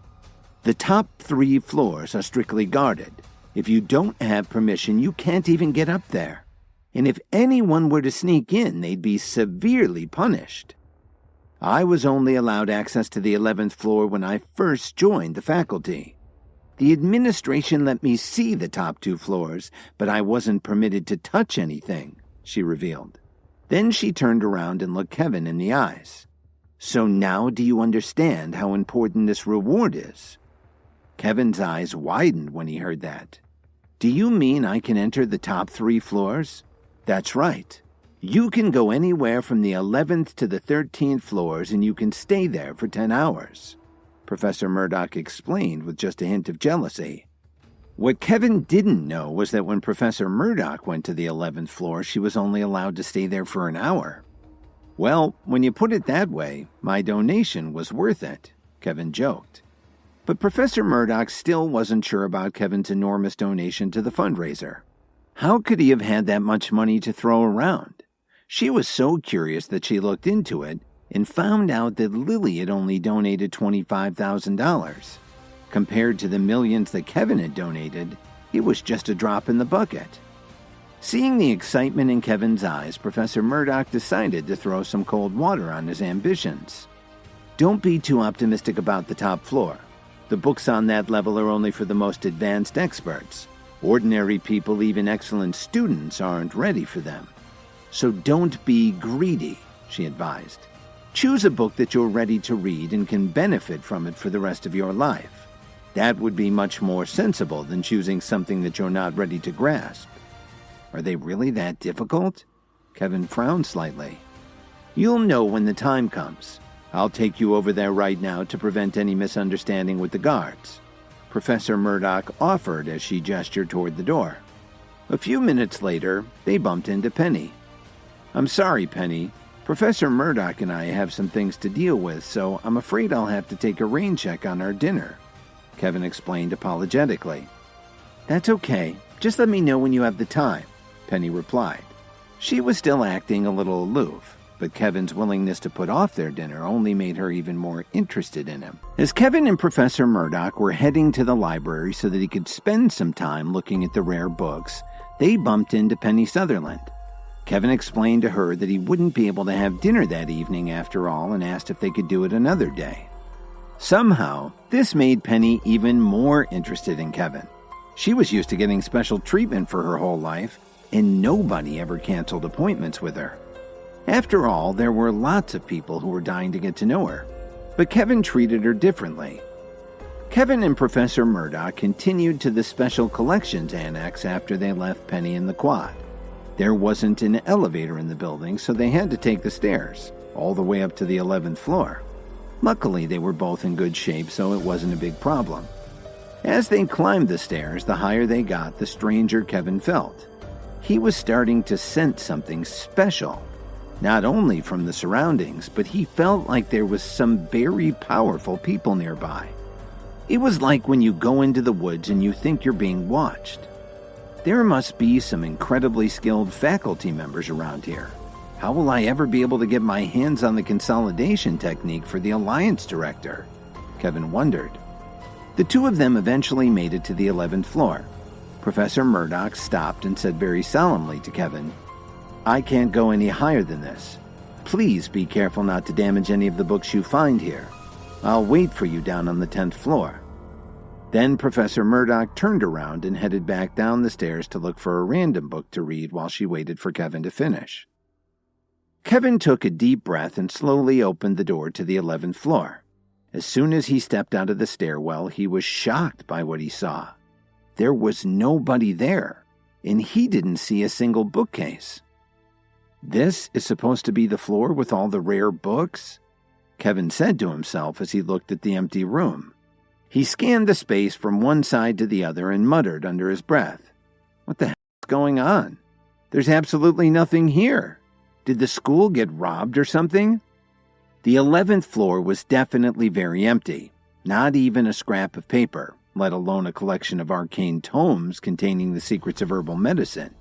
"The top 3 floors are strictly guarded. If you don't have permission, you can't even get up there. And if anyone were to sneak in, they'd be severely punished. I was only allowed access to the 11th floor when I first joined the faculty. The administration let me see the top 2 floors, but I wasn't permitted to touch anything," she revealed. Then she turned around and looked Kevin in the eyes. "So now do you understand how important this reward is?" Kevin's eyes widened when he heard that. "Do you mean I can enter the top 3 floors?" "That's right. You can go anywhere from the 11th to the 13th floors, and you can stay there for 10 hours. Professor Murdoch explained with just a hint of jealousy. What Kevin didn't know was that when Professor Murdoch went to the 11th floor, she was only allowed to stay there for an hour. "Well, when you put it that way, my donation was worth it," Kevin joked. But Professor Murdoch still wasn't sure about Kevin's enormous donation to the fundraiser. How could he have had that much money to throw around? She was so curious that she looked into it and found out that Lily had only donated $25,000. Compared to the millions that Kevin had donated, it was just a drop in the bucket. Seeing the excitement in Kevin's eyes, Professor Murdoch decided to throw some cold water on his ambitions. "Don't be too optimistic about the top floor. The books on that level are only for the most advanced experts. Ordinary people, even excellent students, aren't ready for them. So don't be greedy," she advised. "Choose a book that you're ready to read and can benefit from it for the rest of your life. That would be much more sensible than choosing something that you're not ready to grasp." "Are they really that difficult?" Kevin frowned slightly. "You'll know when the time comes. I'll take you over there right now to prevent any misunderstanding with the guards," Professor Murdoch offered as she gestured toward the door. A few minutes later, they bumped into Penny. "I'm sorry, Penny. Professor Murdoch and I have some things to deal with, so I'm afraid I'll have to take a rain check on our dinner," Kevin explained apologetically. "That's okay. Just let me know when you have the time," Penny replied. She was still acting a little aloof, but Kevin's willingness to put off their dinner only made her even more interested in him. As Kevin and Professor Murdoch were heading to the library so that he could spend some time looking at the rare books, they bumped into Penny Sutherland. Kevin explained to her that he wouldn't be able to have dinner that evening after all and asked if they could do it another day. Somehow, this made Penny even more interested in Kevin. She was used to getting special treatment for her whole life, and nobody ever canceled appointments with her. After all, there were lots of people who were dying to get to know her, but Kevin treated her differently. Kevin and Professor Murdoch continued to the Special Collections Annex after they left Penny in the quad. There wasn't an elevator in the building, so they had to take the stairs, all the way up to the 11th floor. Luckily, they were both in good shape, so it wasn't a big problem. As they climbed the stairs, the higher they got, the stranger Kevin felt. He was starting to sense something special. Not only from the surroundings, but he felt like there was some very powerful people nearby. It was like when you go into the woods and you think you're being watched. There must be some incredibly skilled faculty members around here. How will I ever be able to get my hands on the consolidation technique for the Alliance Director? Kevin wondered. The two of them eventually made it to the 11th floor. Professor Murdoch stopped and said very solemnly to Kevin, "I can't go any higher than this. Please be careful not to damage any of the books you find here. I'll wait for you down on the 10th floor." Then Professor Murdoch turned around and headed back down the stairs to look for a random book to read while she waited for Kevin to finish. Kevin took a deep breath and slowly opened the door to the 11th floor. As soon as he stepped out of the stairwell, he was shocked by what he saw. There was nobody there, and he didn't see a single bookcase. "This is supposed to be the floor with all the rare books?" Kevin said to himself as he looked at the empty room. He scanned the space from one side to the other and muttered under his breath, "What the hell is going on? There's absolutely nothing here. Did the school get robbed or something? The 11th floor was definitely very empty. Not even a scrap of paper, let alone a collection of arcane tomes containing the secrets of herbal medicine.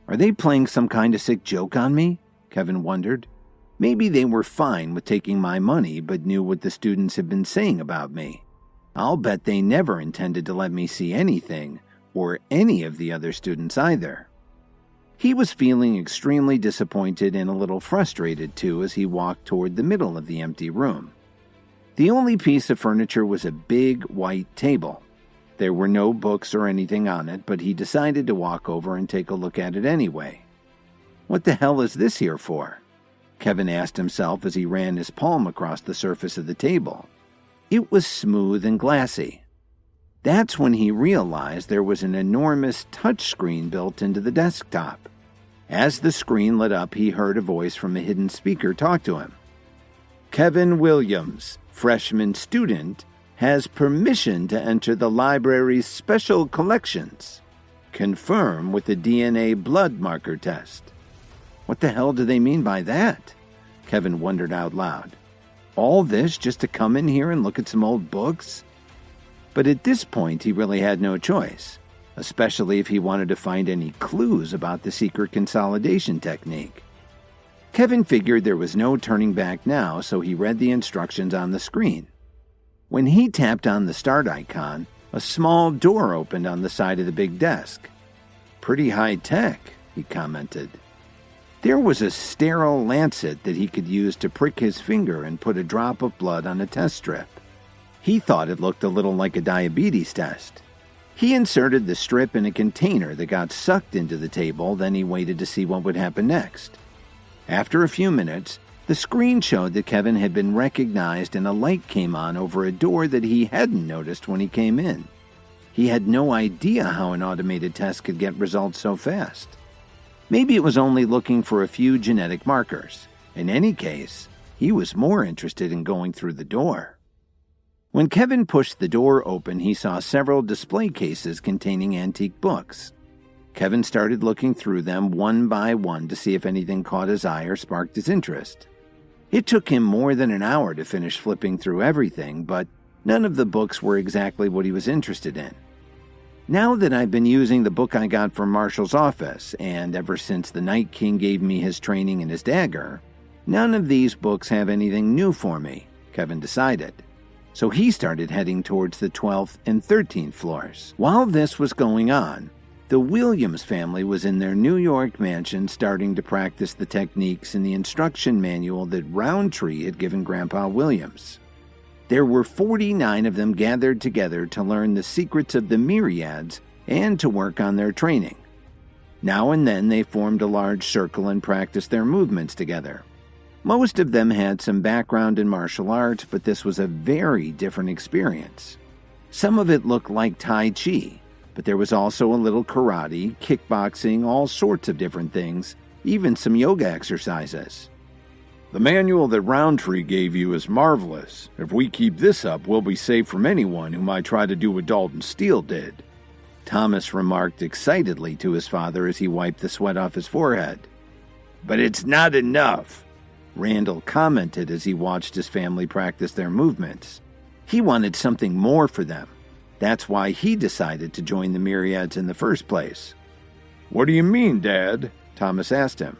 Are they playing some kind of sick joke on me? Kevin wondered. Maybe they were fine with taking my money, but knew what the students had been saying about me. I'll bet they never intended to let me see anything, or any of the other students either. He was feeling extremely disappointed and a little frustrated too as he walked toward the middle of the empty room. The only piece of furniture was a big white table. There were no books or anything on it, but he decided to walk over and take a look at it anyway. What the hell is this here for? Kevin asked himself as he ran his palm across the surface of the table. It was smooth and glassy. That's when he realized there was an enormous touchscreen built into the desktop. As the screen lit up, he heard a voice from a hidden speaker talk to him. Kevin Williams, freshman student, has permission to enter the library's special collections. Confirm with the DNA blood marker test. What the hell do they mean by that? Kevin wondered out loud. All this just to come in here and look at some old books? But at this point, he really had no choice, especially if he wanted to find any clues about the secret consolidation technique. Kevin figured there was no turning back now, so he read the instructions on the screen. When he tapped on the start icon, a small door opened on the side of the big desk. Pretty high tech, he commented. There was a sterile lancet that he could use to prick his finger and put a drop of blood on a test strip. He thought it looked a little like a diabetes test. He inserted the strip in a container that got sucked into the table, then he waited to see what would happen next. After a few minutes, the screen showed that Kevin had been recognized and a light came on over a door that he hadn't noticed when he came in. He had no idea how an automated test could get results so fast. Maybe it was only looking for a few genetic markers. In any case, he was more interested in going through the door. When Kevin pushed the door open, he saw several display cases containing antique books. Kevin started looking through them one by one to see if anything caught his eye or sparked his interest. It took him more than an hour to finish flipping through everything, but none of the books were exactly what he was interested in. Now that I've been using the book I got from Marshall's office, and ever since the Night King gave me his training and his dagger, none of these books have anything new for me, Kevin decided. So he started heading towards the 12th and 13th floors. While this was going on, the Williams family was in their New York mansion starting to practice the techniques in the instruction manual that Roundtree had given Grandpa Williams. There were 49 of them gathered together to learn the secrets of the Myriads and to work on their training. Now and then they formed a large circle and practiced their movements together. Most of them had some background in martial arts, but this was a very different experience. Some of it looked like Tai Chi, but there was also a little karate, kickboxing, all sorts of different things, even some yoga exercises. The manual that Roundtree gave you is marvelous. If we keep this up, we'll be safe from anyone who might try to do what Dalton Steele did, Thomas remarked excitedly to his father as he wiped the sweat off his forehead. But it's not enough. Randall commented as he watched his family practice their movements. He wanted something more for them. That's why he decided to join the Myriads in the first place. What do you mean, Dad? Thomas asked him.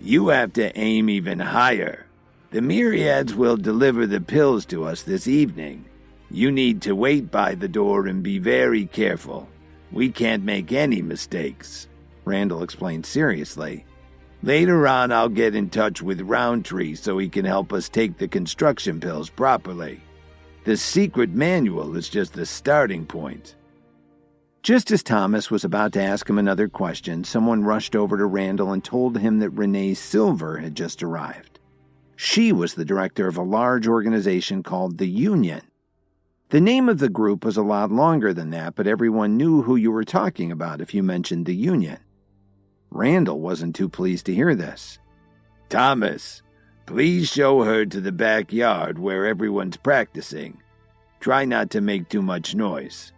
You have to aim even higher. The Myriads will deliver the pills to us this evening. You need to wait by the door and be very careful. We can't make any mistakes, Randall explained seriously. Later on, I'll get in touch with Roundtree so he can help us take the construction pills properly. The secret manual is just the starting point. Just as Thomas was about to ask him another question, someone rushed over to Randall and told him that Renee Silver had just arrived. She was the director of a large organization called the Union. The name of the group was a lot longer than that, but everyone knew who you were talking about if you mentioned the Union. Randall wasn't too pleased to hear this. Thomas, please show her to the backyard where everyone's practicing. Try not to make too much noise.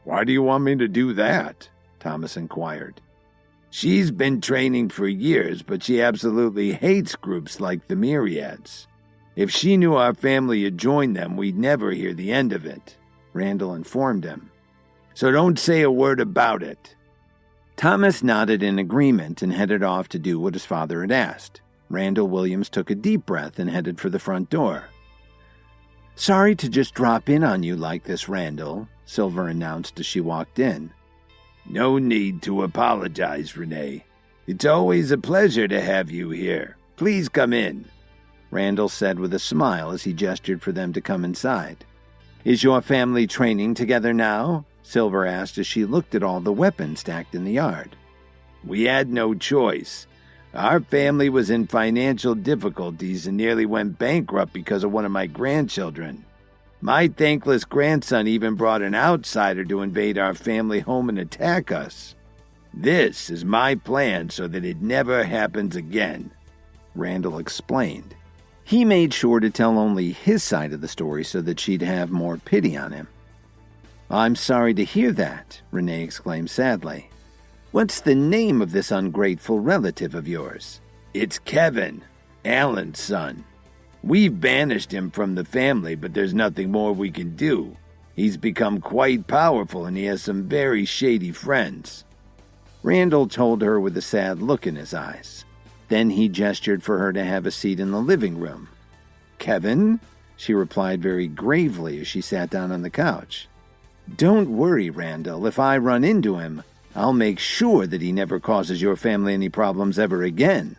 Why do you want me to do that? Thomas inquired. She's been training for years, but she absolutely hates groups like the Myriads. If she knew our family had joined them, we'd never hear the end of it," Randall informed him. "So don't say a word about it." Thomas nodded in agreement and headed off to do what his father had asked. Randall Williams took a deep breath and headed for the front door. "Sorry to just drop in on you like this, Randall," Silver announced as she walked in. "No need to apologize, Renee. It's always a pleasure to have you here. Please come in," Randall said with a smile as he gestured for them to come inside. "Is your family training together now?" Silver asked as she looked at all the weapons stacked in the yard. "We had no choice. Our family was in financial difficulties and nearly went bankrupt because of one of my grandchildren. My thankless grandson even brought an outsider to invade our family home and attack us. This is my plan so that it never happens again," Randall explained. He made sure to tell only his side of the story so that she'd have more pity on him. "I'm sorry to hear that," Renee exclaimed sadly. "What's the name of this ungrateful relative of yours?" "It's Kevin, Alan's son. We've banished him from the family, but there's nothing more we can do. He's become quite powerful and he has some very shady friends," Randall told her with a sad look in his eyes. Then he gestured for her to have a seat in the living room. "Kevin?" she replied very gravely as she sat down on the couch. "Don't worry, Randall. If I run into him, I'll make sure that he never causes your family any problems ever again."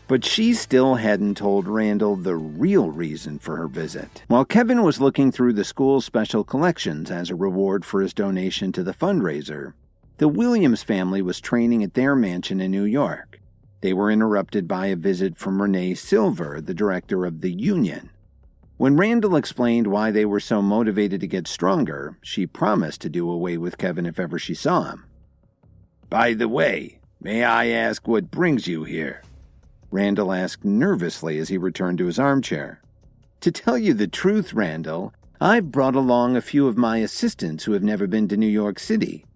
But she still hadn't told Randall the real reason for her visit. While Kevin was looking through the school's special collections as a reward for his donation to the fundraiser, the Williams family was training at their mansion in New York. They were interrupted by a visit from Renee Silver, the director of the union. When Randall explained why they were so motivated to get stronger, she promised to do away with Kevin if ever she saw him. "By the way, may I ask what brings you here?" Randall asked nervously as he returned to his armchair. "To tell you the truth, Randall, I've brought along a few of my assistants who have never been to New York City.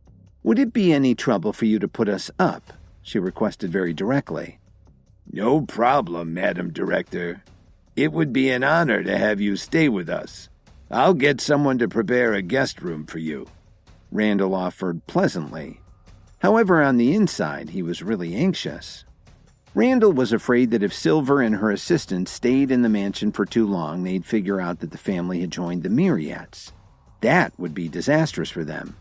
Would it be any trouble for you to put us up?" she requested very directly. "No problem, Madam Director. It would be an honor to have you stay with us. I'll get someone to prepare a guest room for you," Randall offered pleasantly. However, on the inside, he was really anxious. Randall was afraid that if Silver and her assistant stayed in the mansion for too long, they'd figure out that the family had joined the Myriads. That would be disastrous for them.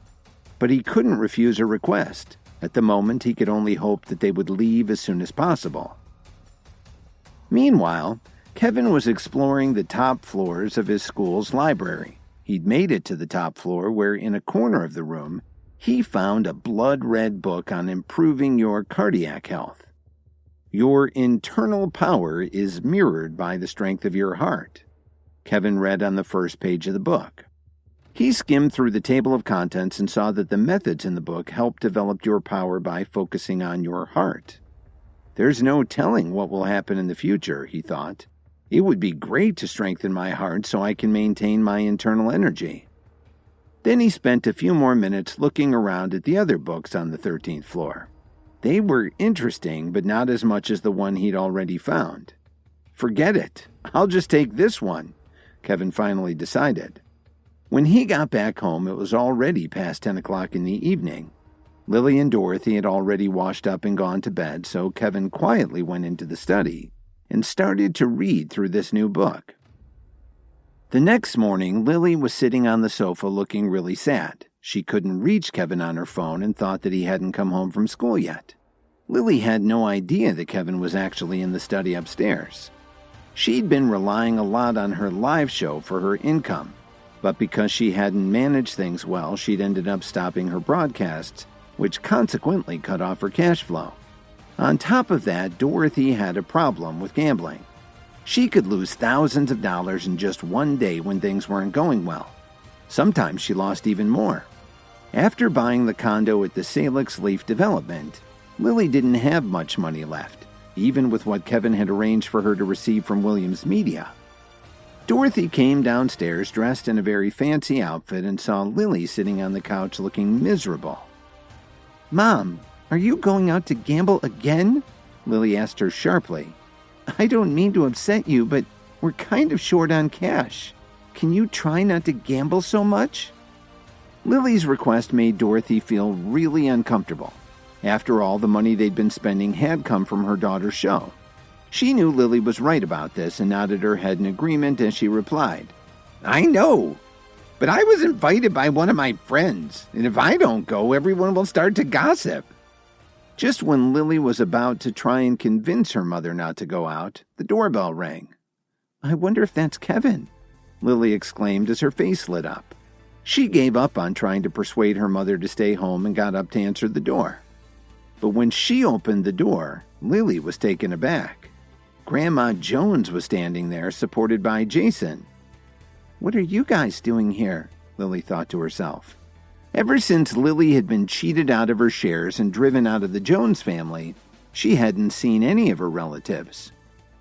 But he couldn't refuse her request. At the moment, he could only hope that they would leave as soon as possible. Meanwhile, Kevin was exploring the top floors of his school's library. He'd made it to the top floor where, in a corner of the room, he found a blood-red book on improving your cardiac health. Your internal power is mirrored by the strength of your heart, Kevin read on the first page of the book. He skimmed through the table of contents and saw that the methods in the book help develop your power by focusing on your heart. There's no telling what will happen in the future, he thought. It would be great to strengthen my heart so I can maintain my internal energy. Then he spent a few more minutes looking around at the other books on the 13th floor. They were interesting, but not as much as the one he'd already found. Forget it. I'll just take this one, Kevin finally decided. When he got back home, it was already past 10 o'clock in the evening. Lily and Dorothy had already washed up and gone to bed, so Kevin quietly went into the study and started to read through this new book. The next morning, Lily was sitting on the sofa looking really sad. She couldn't reach Kevin on her phone and thought that he hadn't come home from school yet. Lily had no idea that Kevin was actually in the study upstairs. She'd been relying a lot on her live show for her income, but because she hadn't managed things well, she'd ended up stopping her broadcasts, which consequently cut off her cash flow. On top of that, Dorothy had a problem with gambling. She could lose thousands of dollars in just one day when things weren't going well. Sometimes she lost even more. After buying the condo at the Salix Leaf development, Lily didn't have much money left, even with what Kevin had arranged for her to receive from Williams Media. Dorothy came downstairs dressed in a very fancy outfit and saw Lily sitting on the couch looking miserable. "Mom, Are you going out to gamble again? Lily asked her sharply. I don't mean to upset you, but we're kind of short on cash. Can you try not to gamble so much? Lily's request made Dorothy feel really uncomfortable. After all, the money they'd been spending had come from her daughter's show. She knew Lily was right about this and nodded her head in agreement as she replied, I know, but I was invited by one of my friends, and if I don't go, everyone will start to gossip. Just when Lily was about to try and convince her mother not to go out, the doorbell rang. I wonder if that's Kevin, Lily exclaimed as her face lit up. She gave up on trying to persuade her mother to stay home and got up to answer the door. But when she opened the door, Lily was taken aback. Grandma Jones was standing there, supported by Jason. What are you guys doing here? Lily thought to herself. Ever since Lily had been cheated out of her shares and driven out of the Jones family, she hadn't seen any of her relatives.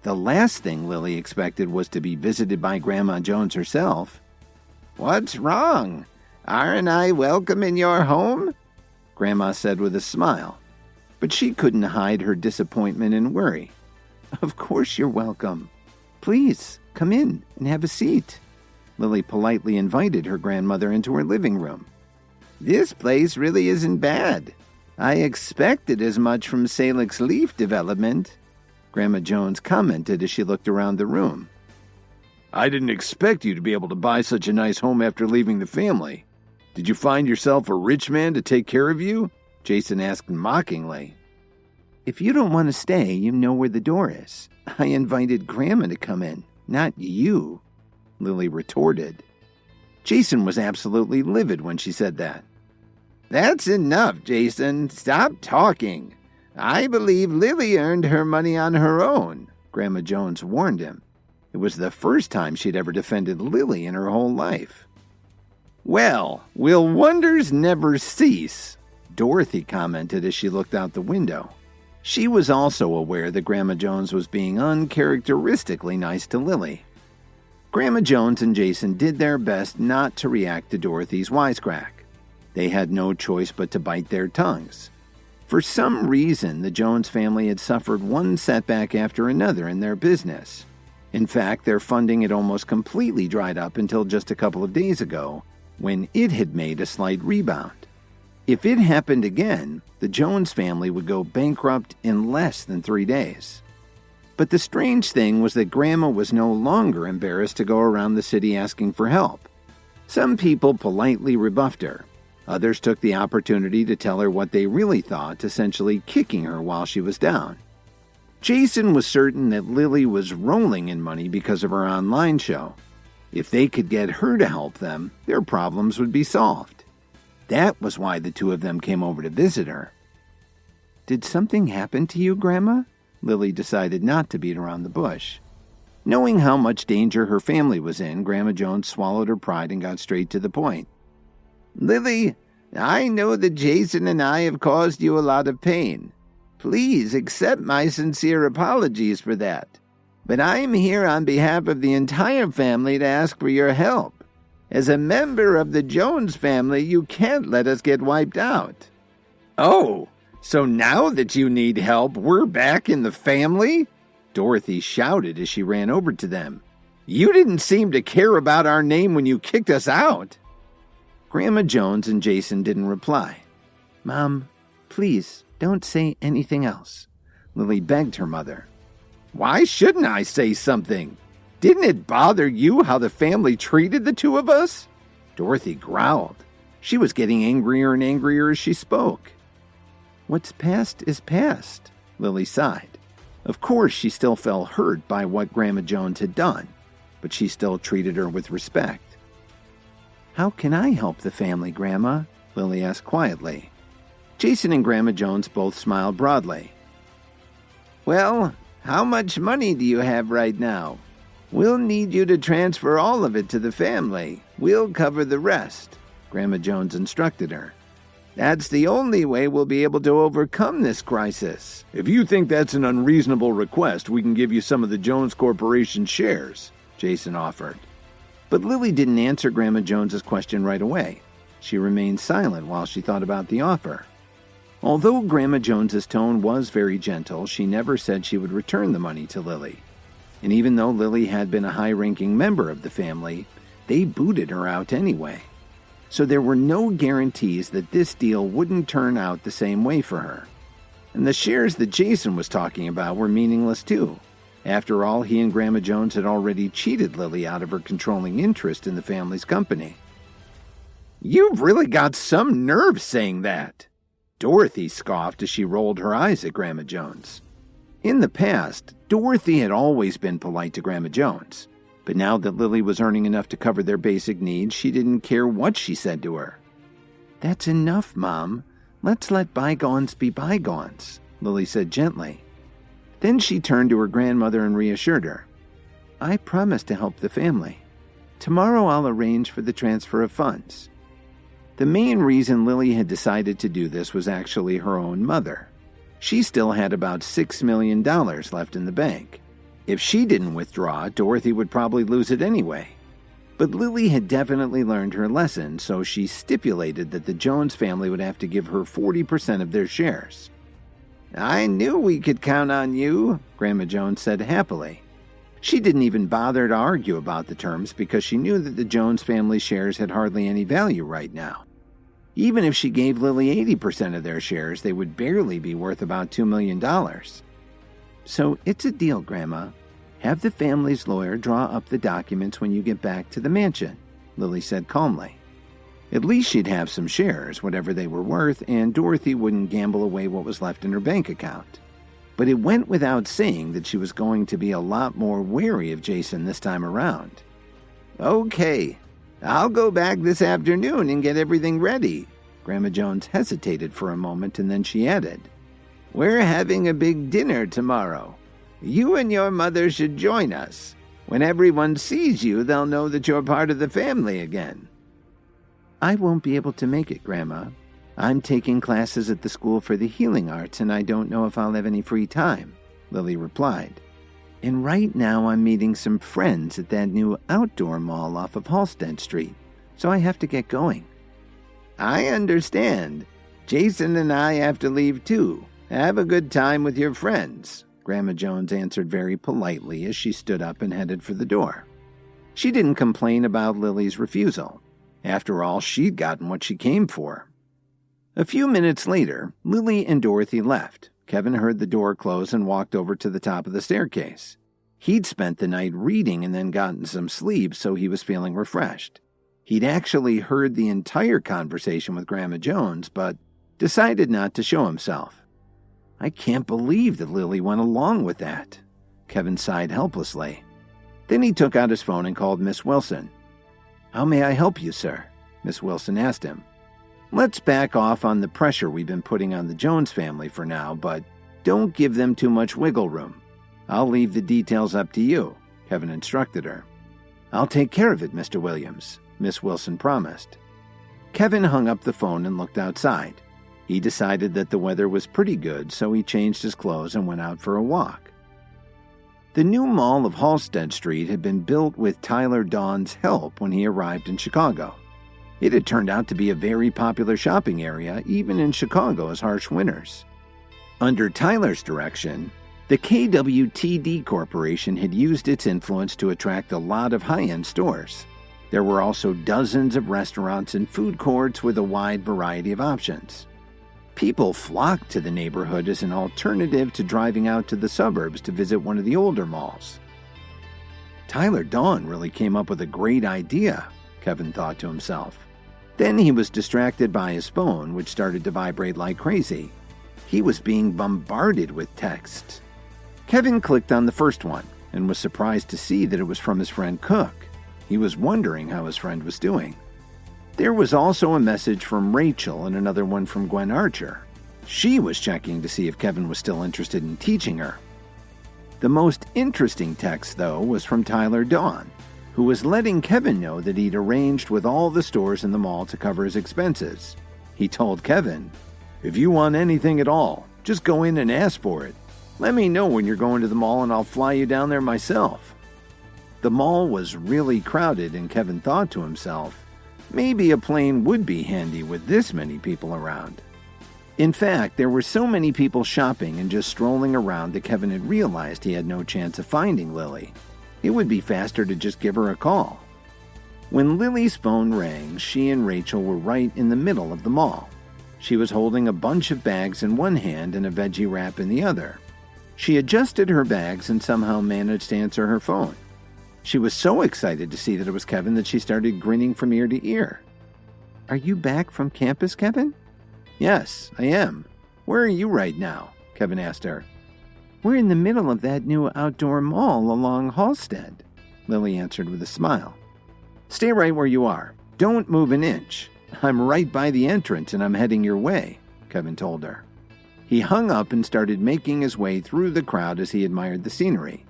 The last thing Lily expected was to be visited by Grandma Jones herself. What's wrong? Aren't I welcome in your home? Grandma said with a smile, but she couldn't hide her disappointment and worry. Of course you're welcome. Please, come in and have a seat. Lily politely invited her grandmother into her living room. This place really isn't bad. I expected as much from Salix Leaf Development, Grandma Jones commented as she looked around the room. I didn't expect you to be able to buy such a nice home after leaving the family. Did you find yourself a rich man to take care of you? Jason asked mockingly. If you don't want to stay, you know where the door is. I invited Grandma to come in, not you, Lily retorted. Jason was absolutely livid when she said that. That's enough, Jason. Stop talking. I believe Lily earned her money on her own, Grandma Jones warned him. It was the first time she'd ever defended Lily in her whole life. Well, will wonders never cease? Dorothy commented as she looked out the window. She was also aware that Grandma Jones was being uncharacteristically nice to Lily. Grandma Jones and Jason did their best not to react to Dorothy's wisecrack. They had no choice but to bite their tongues. For some reason, the Jones family had suffered one setback after another in their business. In fact, their funding had almost completely dried up until just a couple of days ago, when it had made a slight rebound. If it happened again, the Jones family would go bankrupt in less than 3 days. But the strange thing was that Grandma was no longer embarrassed to go around the city asking for help. Some people politely rebuffed her. Others took the opportunity to tell her what they really thought, essentially kicking her while she was down. Jason was certain that Lily was rolling in money because of her online show. If they could get her to help them, their problems would be solved. That was why the two of them came over to visit her. Did something happen to you, Grandma? Lily decided not to beat around the bush. Knowing how much danger her family was in, Grandma Jones swallowed her pride and got straight to the point. Lily, I know that Jason and I have caused you a lot of pain. Please accept my sincere apologies for that. But I'm here on behalf of the entire family to ask for your help. As a member of the Jones family, you can't let us get wiped out. Oh, so now that you need help, we're back in the family? Dorothy shouted as she ran over to them. You didn't seem to care about our name when you kicked us out. Grandma Jones and Jason didn't reply. Mom, please don't say anything else, Lily begged her mother. Why shouldn't I say something? Didn't it bother you how the family treated the two of us? Dorothy growled. She was getting angrier and angrier as she spoke. What's past is past, Lily sighed. Of course, she still felt hurt by what Grandma Jones had done, but she still treated her with respect. How can I help the family, Grandma? Lily asked quietly. Jason and Grandma Jones both smiled broadly. Well, how much money do you have right now? We'll need you to transfer all of it to the family. We'll cover the rest, Grandma Jones instructed her. That's the only way we'll be able to overcome this crisis. If you think that's an unreasonable request, we can give you some of the Jones Corporation shares, Jason offered. But Lily didn't answer Grandma Jones's question right away. She remained silent while she thought about the offer. Although Grandma Jones's tone was very gentle, she never said she would return the money to Lily. And even though Lily had been a high-ranking member of the family, they booted her out anyway. So there were no guarantees that this deal wouldn't turn out the same way for her. And the shares that Jason was talking about were meaningless too. After all, he and Grandma Jones had already cheated Lily out of her controlling interest in the family's company. "You've really got some nerve saying that," Dorothy scoffed as she rolled her eyes at Grandma Jones. In the past, Dorothy had always been polite to Grandma Jones, but now that Lily was earning enough to cover their basic needs, she didn't care what she said to her. "That's enough, Mom. Let's let bygones be bygones," Lily said gently. Then she turned to her grandmother and reassured her. "I promised to help the family. Tomorrow I'll arrange for the transfer of funds." The main reason Lily had decided to do this was actually her own mother. She still had about $6 million left in the bank. If she didn't withdraw, Dorothy would probably lose it anyway. But Lily had definitely learned her lesson, so she stipulated that the Jones family would have to give her 40% of their shares. "I knew we could count on you," Grandma Jones said happily. She didn't even bother to argue about the terms because she knew that the Jones family shares had hardly any value right now. Even if she gave Lily 80% of their shares, they would barely be worth about $2 million. "So it's a deal, Grandma. Have the family's lawyer draw up the documents when you get back to the mansion," Lily said calmly. At least she'd have some shares, whatever they were worth, and Dorothy wouldn't gamble away what was left in her bank account. But it went without saying that she was going to be a lot more wary of Jason this time around. "Okay, I'll go back this afternoon and get everything ready." Grandma Jones hesitated for a moment and then she added, "We're having a big dinner tomorrow. You and your mother should join us. When everyone sees you, they'll know that you're part of the family again." "I won't be able to make it, Grandma. I'm taking classes at the School for the Healing Arts and I don't know if I'll have any free time," Lily replied. "And right now I'm meeting some friends at that new outdoor mall off of Halsted Street, so I have to get going." "I understand. Jason and I have to leave too. Have a good time with your friends," Grandma Jones answered very politely as she stood up and headed for the door. She didn't complain about Lily's refusal. After all, she'd gotten what she came for. A few minutes later, Lily and Dorothy left. Kevin heard the door close and walked over to the top of the staircase. He'd spent the night reading and then gotten some sleep, so he was feeling refreshed. He'd actually heard the entire conversation with Grandma Jones, but decided not to show himself. "I can't believe that Lily went along with that," Kevin sighed helplessly. Then he took out his phone and called Miss Wilson. "How may I help you, sir?" Miss Wilson asked him. "Let's back off on the pressure we've been putting on the Jones family for now, but don't give them too much wiggle room. I'll leave the details up to you," Kevin instructed her. "I'll take care of it, Mr. Williams," Miss Wilson promised. Kevin hung up the phone and looked outside. He decided that the weather was pretty good, so he changed his clothes and went out for a walk. The new mall of Halsted Street had been built with Tyler Dawn's help when he arrived in Chicago. It had turned out to be a very popular shopping area, even in Chicago's harsh winters. Under Tyler's direction, the KWTD Corporation had used its influence to attract a lot of high-end stores. There were also dozens of restaurants and food courts with a wide variety of options. People flocked to the neighborhood as an alternative to driving out to the suburbs to visit one of the older malls. Tyler Dawn really came up with a great idea, Kevin thought to himself. Then he was distracted by his phone, which started to vibrate like crazy. He was being bombarded with texts. Kevin clicked on the first one and was surprised to see that it was from his friend Cook. He was wondering how his friend was doing. There was also a message from Rachel and another one from Gwen Archer. She was checking to see if Kevin was still interested in teaching her. The most interesting text, though, was from Tyler Dawn, who was letting Kevin know that he'd arranged with all the stores in the mall to cover his expenses. He told Kevin, "If you want anything at all, just go in and ask for it. Let me know when you're going to the mall and I'll fly you down there myself." The mall was really crowded, and Kevin thought to himself, maybe a plane would be handy with this many people around. In fact, there were so many people shopping and just strolling around that Kevin had realized he had no chance of finding Lily. It would be faster to just give her a call. When Lily's phone rang, she and Rachel were right in the middle of the mall. She was holding a bunch of bags in one hand and a veggie wrap in the other. She adjusted her bags and somehow managed to answer her phone. She was so excited to see that it was Kevin that she started grinning from ear to ear. "Are you back from campus, Kevin?" "Yes, I am. Where are you right now?" Kevin asked her. "We're in the middle of that new outdoor mall along Halsted," Lily answered with a smile. "Stay right where you are. Don't move an inch. I'm right by the entrance and I'm heading your way," Kevin told her. He hung up and started making his way through the crowd as he admired the scenery.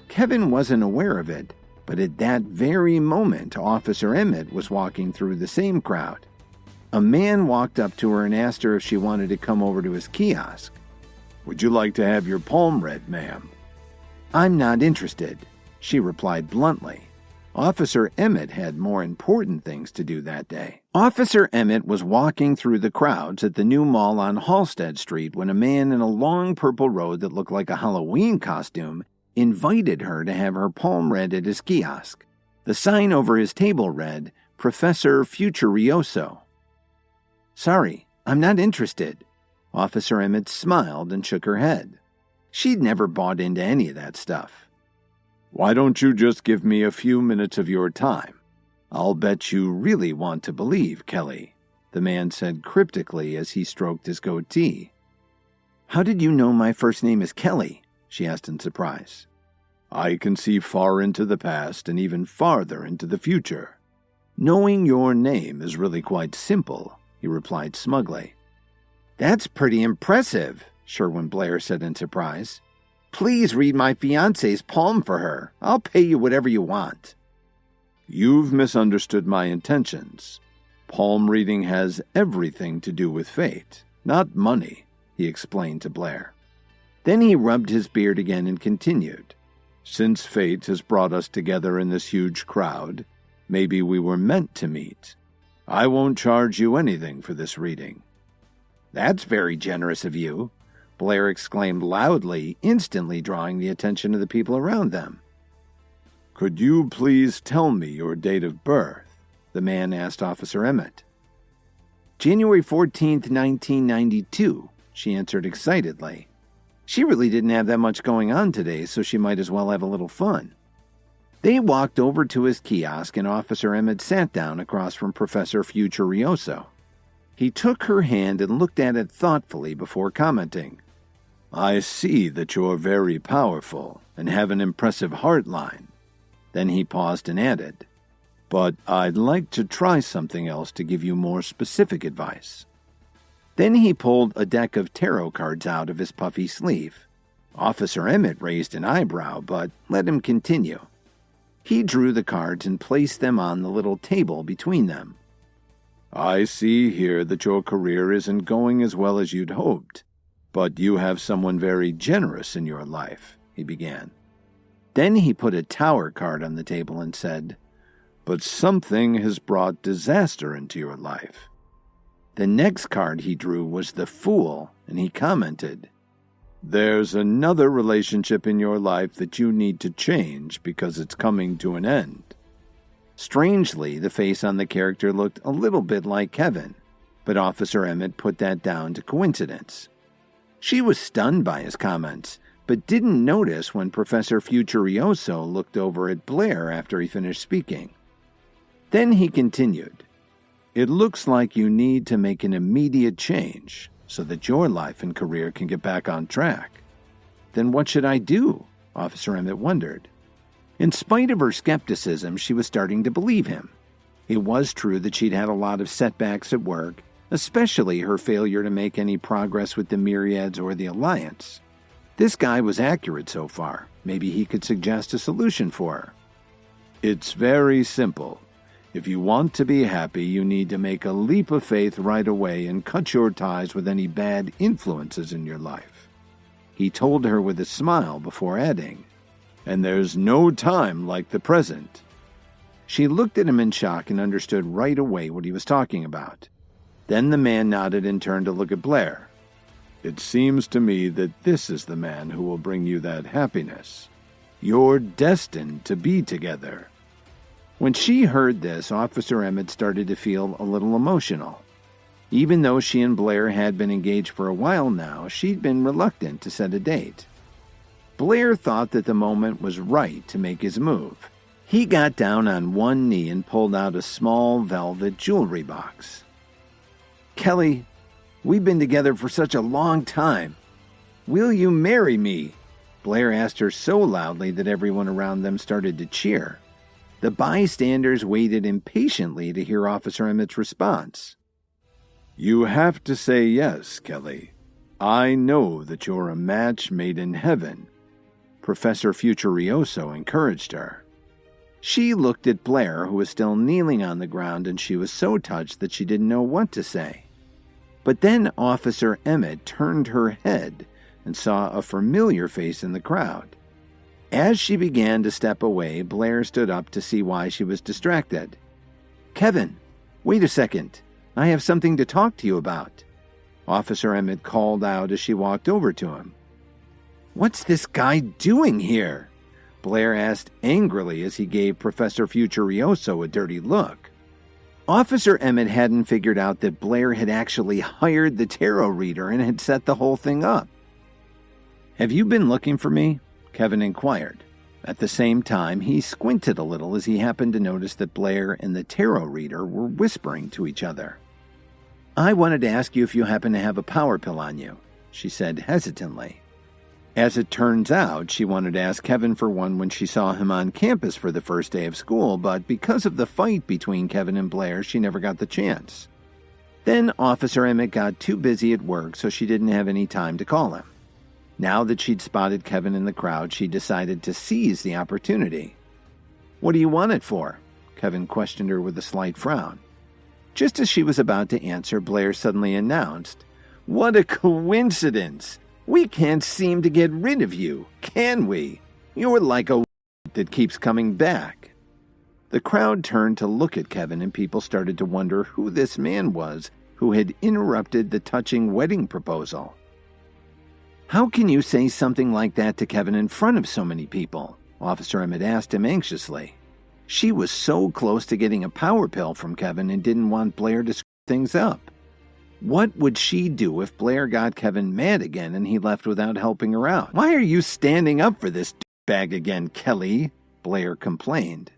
Kevin wasn't aware of it, but at that very moment, Officer Emmett was walking through the same crowd. A man walked up to her and asked her if she wanted to come over to his kiosk. "Would you like to have your palm read, ma'am?" "I'm not interested," she replied bluntly. Officer Emmett had more important things to do that day. Officer Emmett was walking through the crowds at the new mall on Halsted Street when a man in a long purple robe that looked like a Halloween costume invited her to have her palm read at his kiosk. The sign over his table read, "Professor Futurioso." "Sorry, I'm not interested." Officer Emmett smiled and shook her head. She'd never bought into any of that stuff. "Why don't you just give me a few minutes of your time? I'll bet you really want to believe, Kelly," the man said cryptically as he stroked his goatee. "How did you know my first name is Kelly?" she asked in surprise. "I can see far into the past and even farther into the future. Knowing your name is really quite simple," he replied smugly. "That's pretty impressive," Sherwin Blair said in surprise. "Please read my fiancé's palm for her. I'll pay you whatever you want." "You've misunderstood my intentions. Palm reading has everything to do with fate, not money," he explained to Blair. Then he rubbed his beard again and continued. "Since fate has brought us together in this huge crowd, maybe we were meant to meet. I won't charge you anything for this reading." "That's very generous of you," Blair exclaimed loudly, instantly drawing the attention of the people around them. "Could you please tell me your date of birth?" the man asked Officer Emmett. "January 14th, 1992, she answered excitedly. She really didn't have that much going on today, so she might as well have a little fun. They walked over to his kiosk and Officer Emmett sat down across from Professor Futurioso. He took her hand and looked at it thoughtfully before commenting. "I see that you're very powerful and have an impressive heart line." Then he paused and added, "But I'd like to try something else to give you more specific advice." Then he pulled a deck of tarot cards out of his puffy sleeve. Officer Emmett raised an eyebrow, but let him continue. He drew the cards and placed them on the little table between them. "I see here that your career isn't going as well as you'd hoped, but you have someone very generous in your life," he began. Then he put a tower card on the table and said, "But something has brought disaster into your life." The next card he drew was the Fool, and he commented, "There's another relationship in your life that you need to change because it's coming to an end." Strangely, the face on the character looked a little bit like Kevin, but Officer Emmett put that down to coincidence. She was stunned by his comments, but didn't notice when Professor Futurioso looked over at Blair after he finished speaking. Then he continued, "It looks like you need to make an immediate change so that your life and career can get back on track." "Then what should I do?" Officer Emmett wondered. In spite of her skepticism, she was starting to believe him. It was true that she'd had a lot of setbacks at work, especially her failure to make any progress with the Myriads or the Alliance. This guy was accurate so far. Maybe he could suggest a solution for her. "It's very simple. If you want to be happy, you need to make a leap of faith right away and cut your ties with any bad influences in your life," he told her with a smile before adding, "And there's no time like the present." She looked at him in shock and understood right away what he was talking about. Then the man nodded and turned to look at Blair. "It seems to me that this is the man who will bring you that happiness. You're destined to be together." When she heard this, Officer Emmett started to feel a little emotional. Even though she and Blair had been engaged for a while now, she'd been reluctant to set a date. Blair thought that the moment was right to make his move. He got down on one knee and pulled out a small velvet jewelry box. "Kelly, we've been together for such a long time. Will you marry me?" Blair asked her so loudly that everyone around them started to cheer. The bystanders waited impatiently to hear Officer Emmett's response. "You have to say yes, Kelly. I know that you're a match made in heaven," Professor Futurioso encouraged her. She looked at Blair, who was still kneeling on the ground, and she was so touched that she didn't know what to say. But then Officer Emmett turned her head and saw a familiar face in the crowd. As she began to step away, Blair stood up to see why she was distracted. "Kevin, wait a second. I have something to talk to you about," Officer Emmett called out as she walked over to him. "What's this guy doing here?" Blair asked angrily as he gave Professor Futurioso a dirty look. Officer Emmett hadn't figured out that Blair had actually hired the tarot reader and had set the whole thing up. "Have you been looking for me?" Kevin inquired. At the same time, he squinted a little as he happened to notice that Blair and the tarot reader were whispering to each other. "I wanted to ask you if you happen to have a power pill on you," she said hesitantly. As it turns out, she wanted to ask Kevin for one when she saw him on campus for the first day of school, but because of the fight between Kevin and Blair, she never got the chance. Then Officer Emmett got too busy at work, so she didn't have any time to call him. Now that she'd spotted Kevin in the crowd, she decided to seize the opportunity. "What do you want it for?" Kevin questioned her with a slight frown. Just as she was about to answer, Blair suddenly announced, "What a coincidence! We can't seem to get rid of you, can we? You're like a that keeps coming back." The crowd turned to look at Kevin, and people started to wonder who this man was who had interrupted the touching wedding proposal. "How can you say something like that to Kevin in front of so many people?" Officer Emmett asked him anxiously. She was so close to getting a power pill from Kevin and didn't want Blair to screw things up. What would she do if Blair got Kevin mad again and he left without helping her out? "Why are you standing up for this bag again, Kelly?" Blair complained.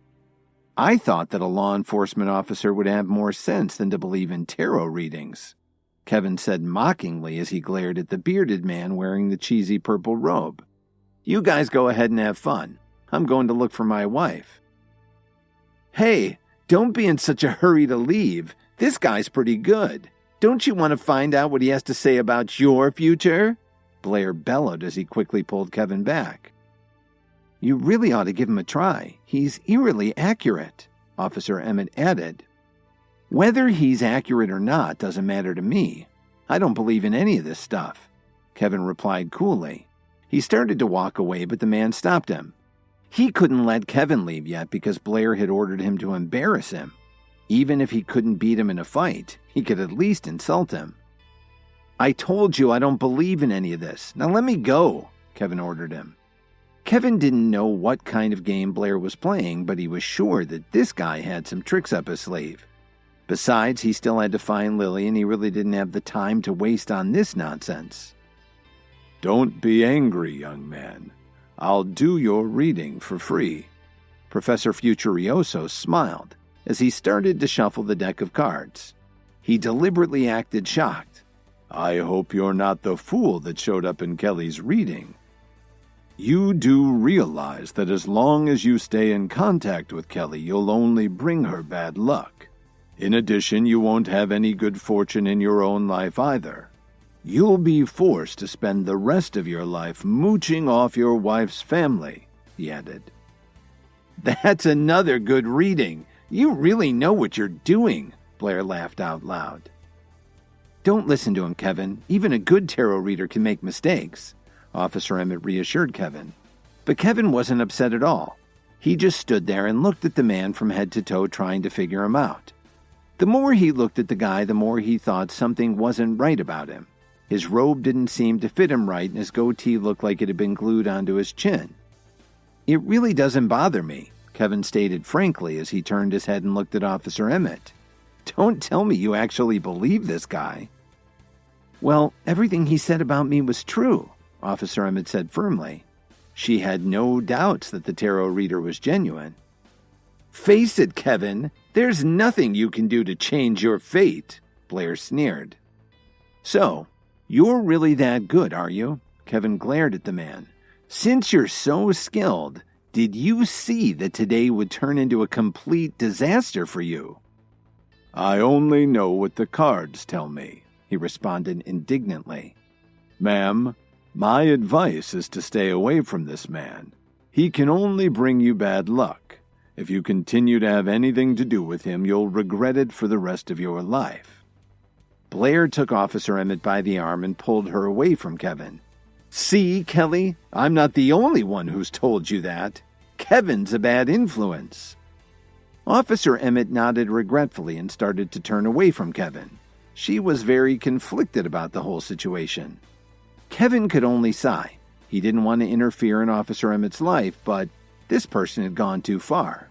"I thought that a law enforcement officer would have more sense than to believe in tarot readings," Kevin said mockingly as he glared at the bearded man wearing the cheesy purple robe. "You guys go ahead and have fun. I'm going to look for my wife." "Hey, don't be in such a hurry to leave. This guy's pretty good. Don't you want to find out what he has to say about your future?" Blair bellowed as he quickly pulled Kevin back. "You really ought to give him a try. He's eerily accurate," Officer Emmett added. "Whether he's accurate or not doesn't matter to me. I don't believe in any of this stuff," Kevin replied coolly. He started to walk away, but the man stopped him. He couldn't let Kevin leave yet because Blair had ordered him to embarrass him. Even if he couldn't beat him in a fight, he could at least insult him. "I told you I don't believe in any of this. Now let me go," Kevin ordered him. Kevin didn't know what kind of game Blair was playing, but he was sure that this guy had some tricks up his sleeve. Besides, he still had to find Lily, and he really didn't have the time to waste on this nonsense. "Don't be angry, young man. I'll do your reading for free." Professor Futurioso smiled as he started to shuffle the deck of cards. He deliberately acted shocked. "I hope you're not the fool that showed up in Kelly's reading. You do realize that as long as you stay in contact with Kelly, you'll only bring her bad luck. In addition, you won't have any good fortune in your own life either. You'll be forced to spend the rest of your life mooching off your wife's family," he added. "That's another good reading. You really know what you're doing," Blair laughed out loud. "Don't listen to him, Kevin. Even a good tarot reader can make mistakes," Officer Emmett reassured Kevin. But Kevin wasn't upset at all. He just stood there and looked at the man from head to toe, trying to figure him out. The more he looked at the guy, the more he thought something wasn't right about him. His robe didn't seem to fit him right, and his goatee looked like it had been glued onto his chin. "It really doesn't bother me," Kevin stated frankly as he turned his head and looked at Officer Emmett. "Don't tell me you actually believe this guy." "Well, everything he said about me was true," Officer Emmett said firmly. She had no doubts that the tarot reader was genuine. "Face it, Kevin, there's nothing you can do to change your fate," Blair sneered. "So, you're really that good, are you?" Kevin glared at the man. "Since you're so skilled, did you see that today would turn into a complete disaster for you?" "I only know what the cards tell me," he responded indignantly. "Ma'am, my advice is to stay away from this man. He can only bring you bad luck. If you continue to have anything to do with him, you'll regret it for the rest of your life." Blair took Officer Emmett by the arm and pulled her away from Kevin. "See, Kelly, I'm not the only one who's told you that. Kevin's a bad influence." Officer Emmett nodded regretfully and started to turn away from Kevin. She was very conflicted about the whole situation. Kevin could only sigh. He didn't want to interfere in Officer Emmett's life, but this person had gone too far.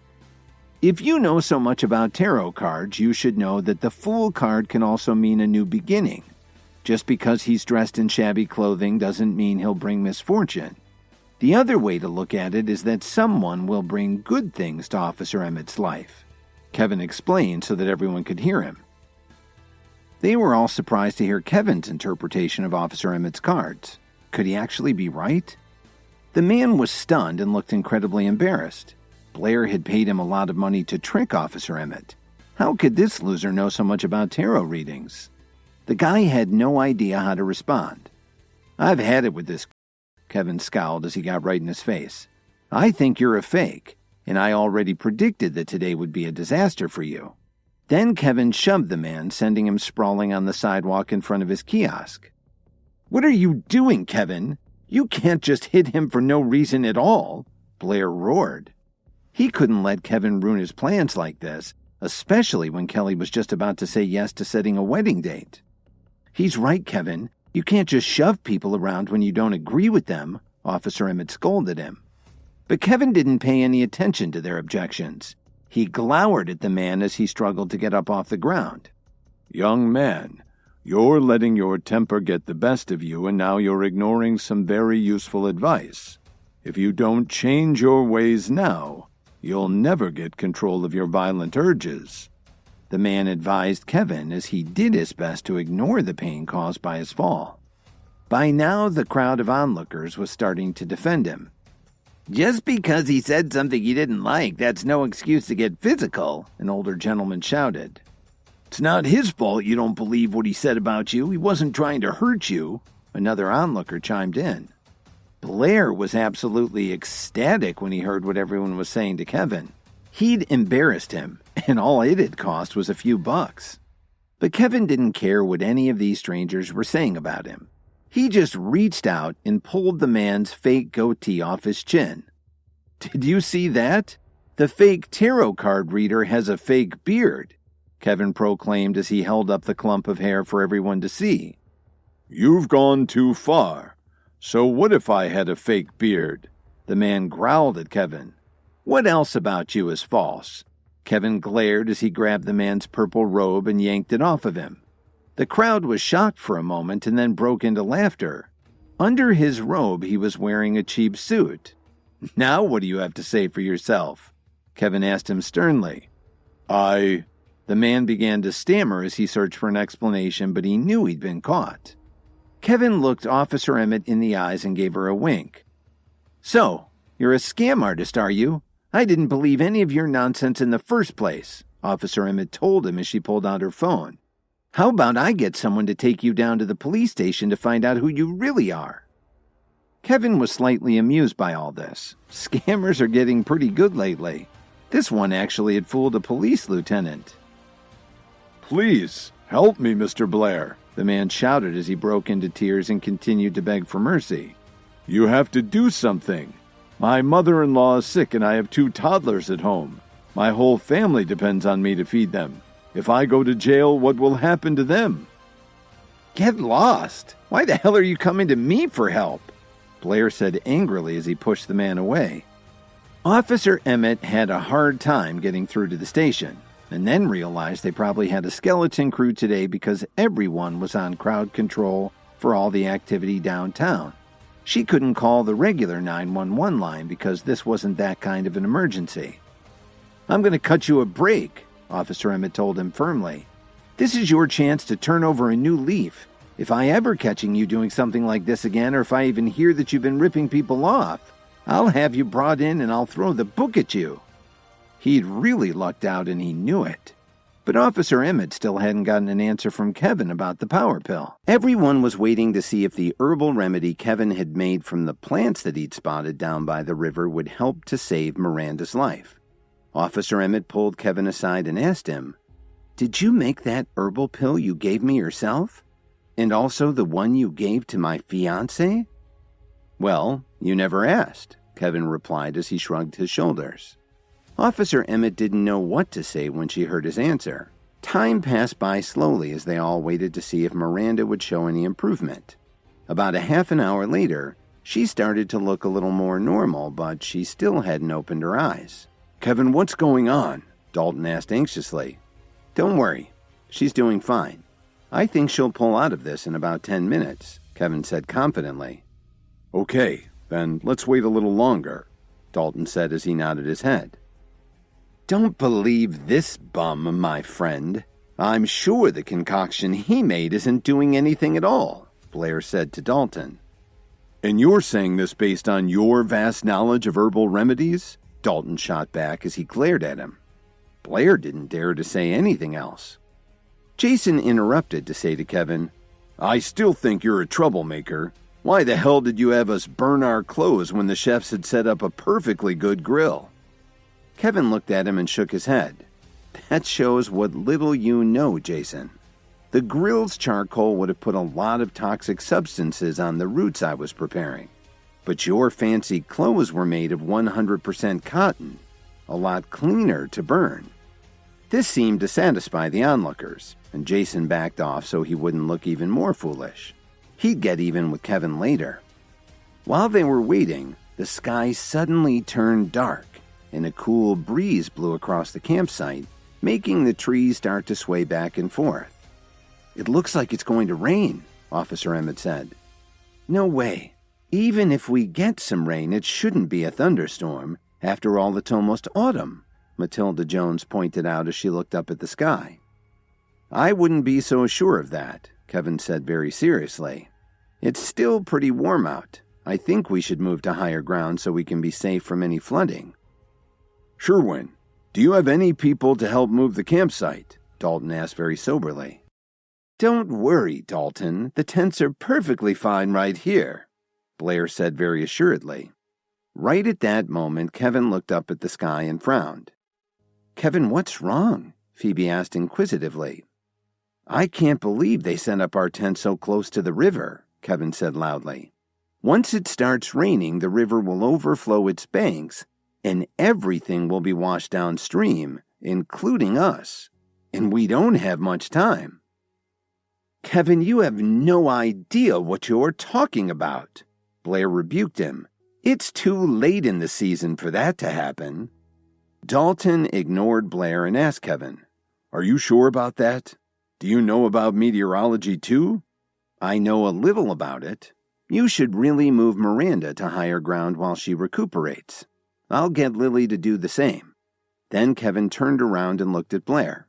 If you know so much about tarot cards, you should know that the Fool card can also mean a new beginning. Just because he's dressed in shabby clothing doesn't mean he'll bring misfortune. The other way to look at it is that someone will bring good things to Officer Emmett's life. Kevin explained so that everyone could hear him. They were all surprised to hear Kevin's interpretation of Officer Emmett's cards. Could he actually be right? The man was stunned and looked incredibly embarrassed. Blair had paid him a lot of money to trick Officer Emmett. How could this loser know so much about tarot readings? The guy had no idea how to respond. "I've had it with this," Kevin scowled as he got right in his face. "I think you're a fake, and I already predicted that today would be a disaster for you." Then Kevin shoved the man, sending him sprawling on the sidewalk in front of his kiosk. "What are you doing, Kevin? You can't just hit him for no reason at all," Blair roared. He couldn't let Kevin ruin his plans like this, especially when Kelly was just about to say yes to setting a wedding date. "He's right, Kevin. You can't just shove people around when you don't agree with them," Officer Emmett scolded him. But Kevin didn't pay any attention to their objections. He glowered at the man as he struggled to get up off the ground. "Young man, you're letting your temper get the best of you, and now you're ignoring some very useful advice. If you don't change your ways now, you'll never get control of your violent urges," the man advised Kevin as he did his best to ignore the pain caused by his fall. By now, the crowd of onlookers was starting to defend him. "Just because he said something you didn't like, that's no excuse to get physical," an older gentleman shouted. "It's not his fault you don't believe what he said about you. He wasn't trying to hurt you," another onlooker chimed in. Blair was absolutely ecstatic when he heard what everyone was saying to Kevin. He'd embarrassed him, and all it had cost was a few bucks. But Kevin didn't care what any of these strangers were saying about him. He just reached out and pulled the man's fake goatee off his chin. "Did you see that? The fake tarot card reader has a fake beard," Kevin proclaimed as he held up the clump of hair for everyone to see. "You've gone too far. So what if I had a fake beard?" The man growled at Kevin. "What else about you is false?" Kevin glared as he grabbed the man's purple robe and yanked it off of him. The crowd was shocked for a moment and then broke into laughter. Under his robe, he was wearing a cheap suit. "Now what do you have to say for yourself?" Kevin asked him sternly. The man began to stammer as he searched for an explanation, but he knew he'd been caught. Kevin looked Officer Emmett in the eyes and gave her a wink. "So, you're a scam artist, are you? I didn't believe any of your nonsense in the first place," Officer Emmett told him as she pulled out her phone. "How about I get someone to take you down to the police station to find out who you really are?" Kevin was slightly amused by all this. Scammers are getting pretty good lately. This one actually had fooled a police lieutenant. "Please, help me, Mr. Blair," the man shouted as he broke into tears and continued to beg for mercy. "You have to do something. My mother-in-law is sick and I have 2 toddlers at home. My whole family depends on me to feed them. If I go to jail, what will happen to them? Get lost. Why the hell are you coming to me for help? Blair said angrily as he pushed the man away. Officer Emmett had a hard time getting through to the station, and then realized they probably had a skeleton crew today because everyone was on crowd control for all the activity downtown. She couldn't call the regular 911 line because this wasn't that kind of an emergency. I'm going to cut you a break, Officer Emmett told him firmly. This is your chance to turn over a new leaf. If I ever catching you doing something like this again, or if I even hear that you've been ripping people off, I'll have you brought in and I'll throw the book at you. He'd really lucked out and he knew it. But Officer Emmett still hadn't gotten an answer from Kevin about the power pill. Everyone was waiting to see if the herbal remedy Kevin had made from the plants that he'd spotted down by the river would help to save Miranda's life. Officer Emmett pulled Kevin aside and asked him, "Did you make that herbal pill you gave me yourself? And also the one you gave to my fiancé?" "Well, you never asked," Kevin replied as he shrugged his shoulders. Officer Emmett didn't know what to say when she heard his answer. Time passed by slowly as they all waited to see if Miranda would show any improvement. About a half an hour later, she started to look a little more normal, but she still hadn't opened her eyes. "Kevin, what's going on?" Dalton asked anxiously. "Don't worry. She's doing fine. I think she'll pull out of this in about 10 minutes, Kevin said confidently. "Okay, then let's wait a little longer," Dalton said as he nodded his head. "Don't believe this bum, my friend. I'm sure the concoction he made isn't doing anything at all," Blair said to Dalton. "And you're saying this based on your vast knowledge of herbal remedies?" Dalton shot back as he glared at him. Blair didn't dare to say anything else. Jason interrupted to say to Kevin, "I still think you're a troublemaker. Why the hell did you have us burn our clothes when the chefs had set up a perfectly good grill?" Kevin looked at him and shook his head. "That shows what little you know, Jason. The grill's charcoal would have put a lot of toxic substances on the roots I was preparing. But your fancy clothes were made of 100% cotton, a lot cleaner to burn." This seemed to satisfy the onlookers, and Jason backed off so he wouldn't look even more foolish. He'd get even with Kevin later. While they were waiting, the sky suddenly turned dark, and a cool breeze blew across the campsite, making the trees start to sway back and forth. "It looks like it's going to rain," Officer Emmett said. "No way. Even if we get some rain, it shouldn't be a thunderstorm. After all, it's almost autumn," Matilda Jones pointed out as she looked up at the sky. "I wouldn't be so sure of that," Kevin said very seriously. "It's still pretty warm out. I think we should move to higher ground so we can be safe from any flooding." "Sherwin, do you have any people to help move the campsite?" Dalton asked very soberly. "Don't worry, Dalton. The tents are perfectly fine right here," Blair said very assuredly. Right at that moment, Kevin looked up at the sky and frowned. "Kevin, what's wrong?" Phoebe asked inquisitively. "I can't believe they set up our tent so close to the river," Kevin said loudly. "Once it starts raining, the river will overflow its banks, and everything will be washed downstream, including us. And we don't have much time." "Kevin, you have no idea what you're talking about," Blair rebuked him. "It's too late in the season for that to happen." Dalton ignored Blair and asked Kevin, "Are you sure about that? Do you know about meteorology too?" "I know a little about it. You should really move Miranda to higher ground while she recuperates. I'll get Lily to do the same." Then Kevin turned around and looked at Blair.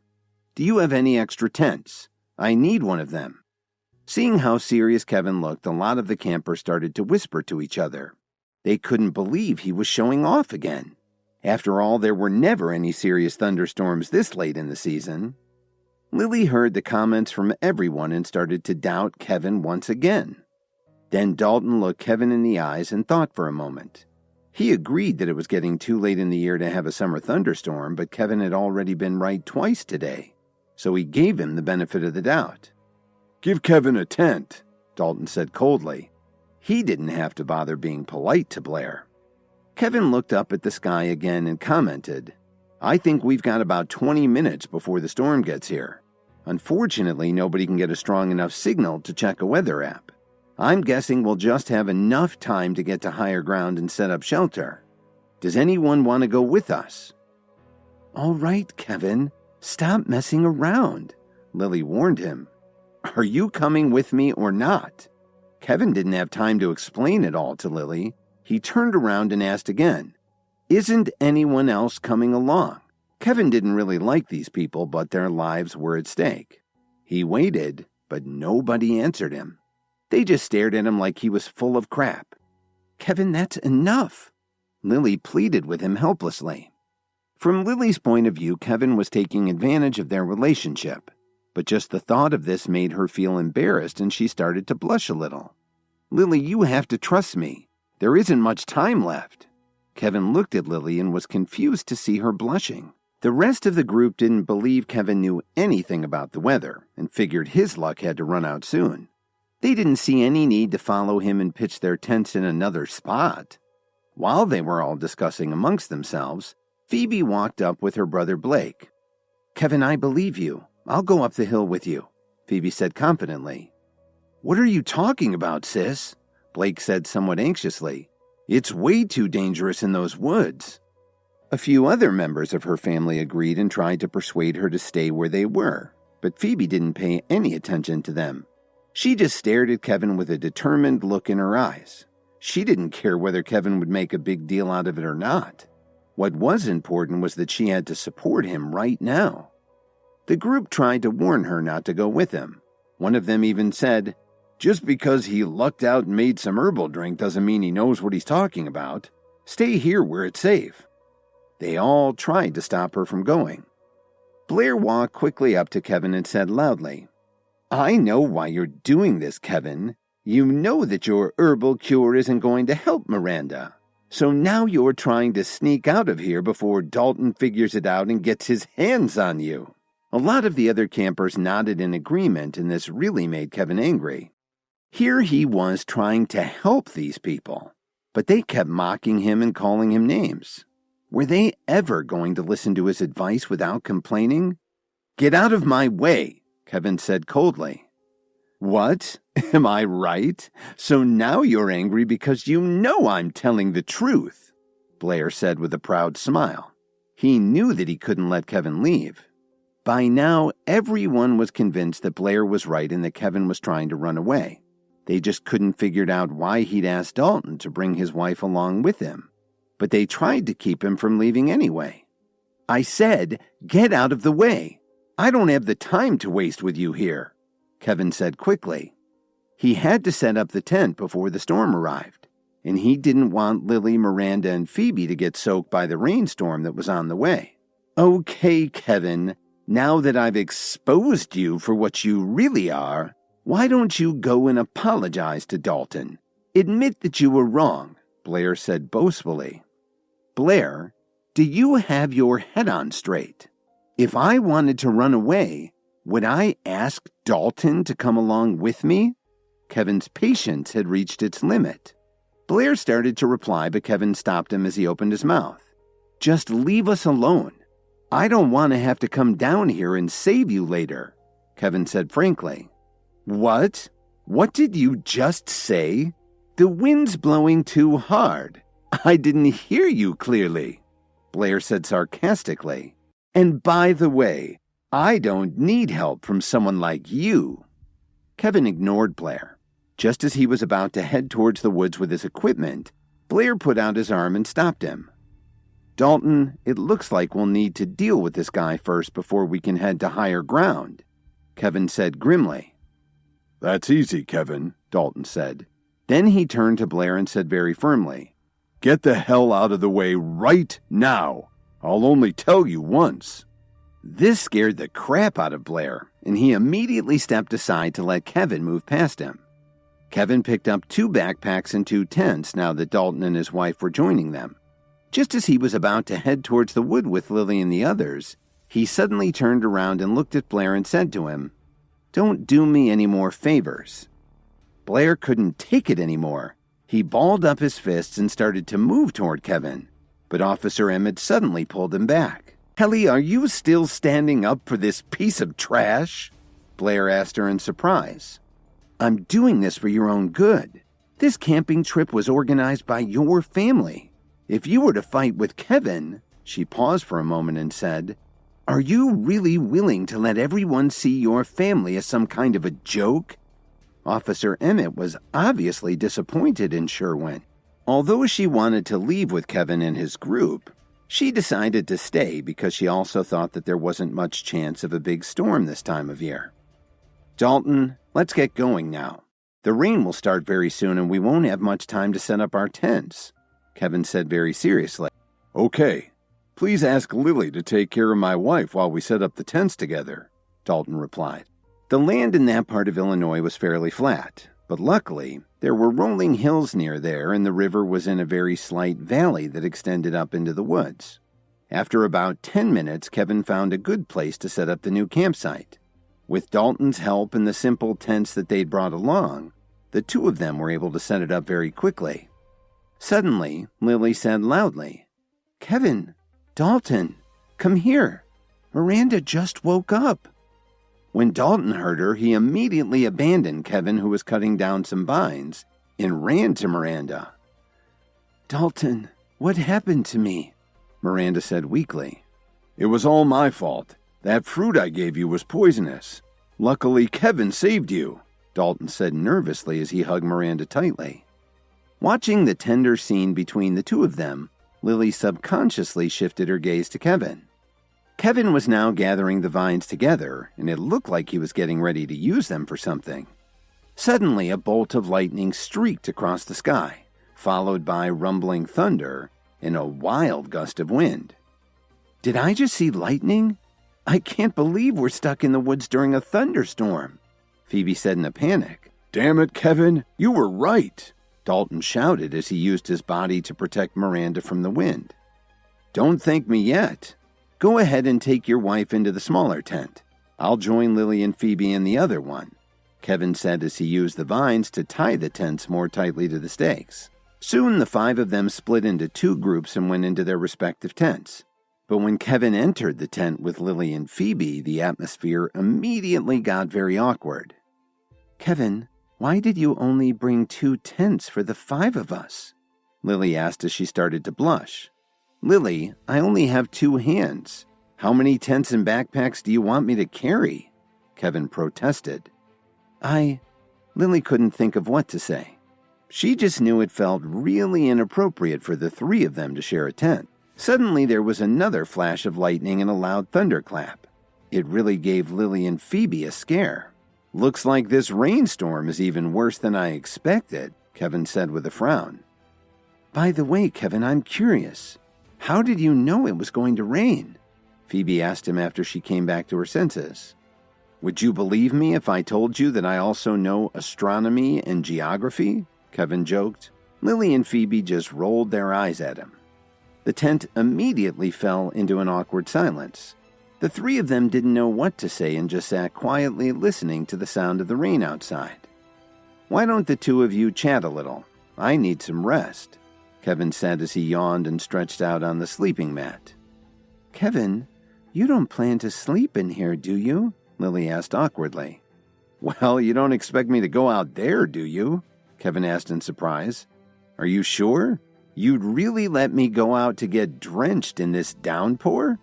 "Do you have any extra tents? I need one of them." Seeing how serious Kevin looked, a lot of the campers started to whisper to each other. They couldn't believe he was showing off again. After all, there were never any serious thunderstorms this late in the season. Lily heard the comments from everyone and started to doubt Kevin once again. Then Dalton looked Kevin in the eyes and thought for a moment. He agreed that it was getting too late in the year to have a summer thunderstorm, but Kevin had already been right twice today, so he gave him the benefit of the doubt. "Give Kevin a tent," Dalton said coldly. He didn't have to bother being polite to Blair. Kevin looked up at the sky again and commented, I think we've got about 20 minutes before the storm gets here. Unfortunately, nobody can get a strong enough signal to check a weather app. I'm guessing we'll just have enough time to get to higher ground and set up shelter. Does anyone want to go with us?" "All right, Kevin, stop messing around," Lily warned him. "Are you coming with me or not?" Kevin didn't have time to explain it all to Lily. He turned around and asked again, "Isn't anyone else coming along?" Kevin didn't really like these people, but their lives were at stake. He waited, but nobody answered him. They just stared at him like he was full of crap. "Kevin, that's enough," Lily pleaded with him helplessly. From Lily's point of view, Kevin was taking advantage of their relationship, but just the thought of this made her feel embarrassed and she started to blush a little. "Lily, you have to trust me. There isn't much time left." Kevin looked at Lily and was confused to see her blushing. The rest of the group didn't believe Kevin knew anything about the weather and figured his luck had to run out soon. They didn't see any need to follow him and pitch their tents in another spot. While they were all discussing amongst themselves, Phoebe walked up with her brother Blake. "Kevin, I believe you. I'll go up the hill with you," Phoebe said confidently. "What are you talking about, sis?" Blake said somewhat anxiously. "It's way too dangerous in those woods." A few other members of her family agreed and tried to persuade her to stay where they were, but Phoebe didn't pay any attention to them. She just stared at Kevin with a determined look in her eyes. She didn't care whether Kevin would make a big deal out of it or not. What was important was that she had to support him right now. The group tried to warn her not to go with him. One of them even said, "Just because he lucked out and made some herbal drink doesn't mean he knows what he's talking about. Stay here where it's safe." They all tried to stop her from going. Blair walked quickly up to Kevin and said loudly, "I know why you're doing this, Kevin. You know that your herbal cure isn't going to help Miranda. So now you're trying to sneak out of here before Dalton figures it out and gets his hands on you." A lot of the other campers nodded in agreement, and this really made Kevin angry. Here he was trying to help these people, but they kept mocking him and calling him names. Were they ever going to listen to his advice without complaining? "Get out of my way," Kevin said coldly. "What? Am I right? So now you're angry because you know I'm telling the truth," Blair said with a proud smile. He knew that he couldn't let Kevin leave. By now, everyone was convinced that Blair was right and that Kevin was trying to run away. They just couldn't figure out why he'd asked Dalton to bring his wife along with him. But they tried to keep him from leaving anyway. "I said, get out of the way. I don't have the time to waste with you here," Kevin said quickly. He had to set up the tent before the storm arrived, and he didn't want Lily, Miranda, and Phoebe to get soaked by the rainstorm that was on the way. "Okay, Kevin, now that I've exposed you for what you really are, why don't you go and apologize to Dalton? Admit that you were wrong," Blair said boastfully. "Blair, do you have your head on straight? If I wanted to run away, would I ask Dalton to come along with me?" Kevin's patience had reached its limit. Blair started to reply, but Kevin stopped him as he opened his mouth. "Just leave us alone. I don't want to have to come down here and save you later," Kevin said frankly. "What? What did you just say? The wind's blowing too hard. I didn't hear you clearly," Blair said sarcastically. "And by the way, I don't need help from someone like you." Kevin ignored Blair. Just as he was about to head towards the woods with his equipment, Blair put out his arm and stopped him. "Dalton, it looks like we'll need to deal with this guy first before we can head to higher ground," Kevin said grimly. "That's easy, Kevin," Dalton said. Then he turned to Blair and said very firmly, "Get the hell out of the way right now. I'll only tell you once." This scared the crap out of Blair, and he immediately stepped aside to let Kevin move past him. Kevin picked up 2 backpacks and 2 tents now that Dalton and his wife were joining them. Just as he was about to head towards the wood with Lily and the others, he suddenly turned around and looked at Blair and said to him, "Don't do me any more favors." Blair couldn't take it anymore. He balled up his fists and started to move toward Kevin, but Officer Emmett suddenly pulled him back. Helly, are you still standing up for this piece of trash? Blair asked her in surprise. I'm doing this for your own good. This camping trip was organized by your family. If you were to fight with Kevin, she paused for a moment and said, are you really willing to let everyone see your family as some kind of a joke? Officer Emmett was obviously disappointed in Sherwin. Although she wanted to leave with Kevin and his group, she decided to stay because she also thought that there wasn't much chance of a big storm this time of year. Dalton, let's get going now. The rain will start very soon and we won't have much time to set up our tents, Kevin said very seriously. Okay, please ask Lily to take care of my wife while we set up the tents together, Dalton replied. The land in that part of Illinois was fairly flat, but luckily, there were rolling hills near there and the river was in a very slight valley that extended up into the woods. After about 10 minutes, Kevin found a good place to set up the new campsite. With Dalton's help and the simple tents that they'd brought along, the two of them were able to set it up very quickly. Suddenly, Lily said loudly, Kevin, Dalton, come here. Miranda just woke up. When Dalton heard her, he immediately abandoned Kevin, who was cutting down some vines, and ran to Miranda. Dalton, what happened to me? Miranda said weakly. It was all my fault. That fruit I gave you was poisonous. Luckily, Kevin saved you, Dalton said nervously as he hugged Miranda tightly. Watching the tender scene between the two of them, Lily subconsciously shifted her gaze to Kevin. Kevin was now gathering the vines together, and it looked like he was getting ready to use them for something. Suddenly, a bolt of lightning streaked across the sky, followed by rumbling thunder and a wild gust of wind. Did I just see lightning? I can't believe we're stuck in the woods during a thunderstorm, Phoebe said in a panic. Damn it, Kevin, you were right, Dalton shouted as he used his body to protect Miranda from the wind. Don't thank me yet. Go ahead and take your wife into the smaller tent. I'll join Lily and Phoebe in the other one, Kevin said as he used the vines to tie the tents more tightly to the stakes. Soon the five of them split into two groups and went into their respective tents. But when Kevin entered the tent with Lily and Phoebe, the atmosphere immediately got very awkward. Kevin, why did you only bring 2 tents for the 5 of us? Lily asked as she started to blush. Lily, I only have 2 hands. How many tents and backpacks do you want me to carry? Kevin protested. Lily couldn't think of what to say. She just knew it felt really inappropriate for the 3 of them to share a tent. Suddenly there was another flash of lightning and a loud thunderclap. It really gave Lily and Phoebe a scare. Looks like this rainstorm is even worse than I expected, Kevin said with a frown. By the way, Kevin, I'm curious. How did you know it was going to rain? Phoebe asked him after she came back to her senses. Would you believe me if I told you that I also know astronomy and geography? Kevin joked. Lily and Phoebe just rolled their eyes at him. The tent immediately fell into an awkward silence. The 3 of them didn't know what to say and just sat quietly listening to the sound of the rain outside. Why don't the 2 of you chat a little? I need some rest, Kevin said as he yawned and stretched out on the sleeping mat. Kevin, you don't plan to sleep in here, do you? Lily asked awkwardly. Well, you don't expect me to go out there, do you? Kevin asked in surprise. Are you sure? You'd really let me go out to get drenched in this downpour?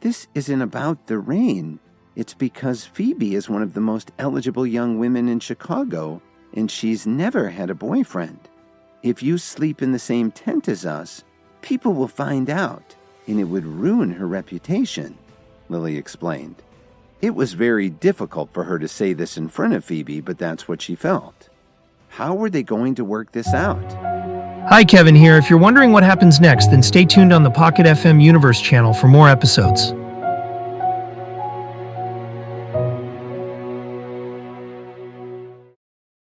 This isn't about the rain. It's because Phoebe is one of the most eligible young women in Chicago, and she's never had a boyfriend. If you sleep in the same tent as us, people will find out, and it would ruin her reputation, Lily explained. It was very difficult for her to say this in front of Phoebe, but that's what she felt. How were they going to work this out? Hi, Kevin here. If you're wondering what happens next, then stay tuned on the Pocket FM Universe channel for more episodes.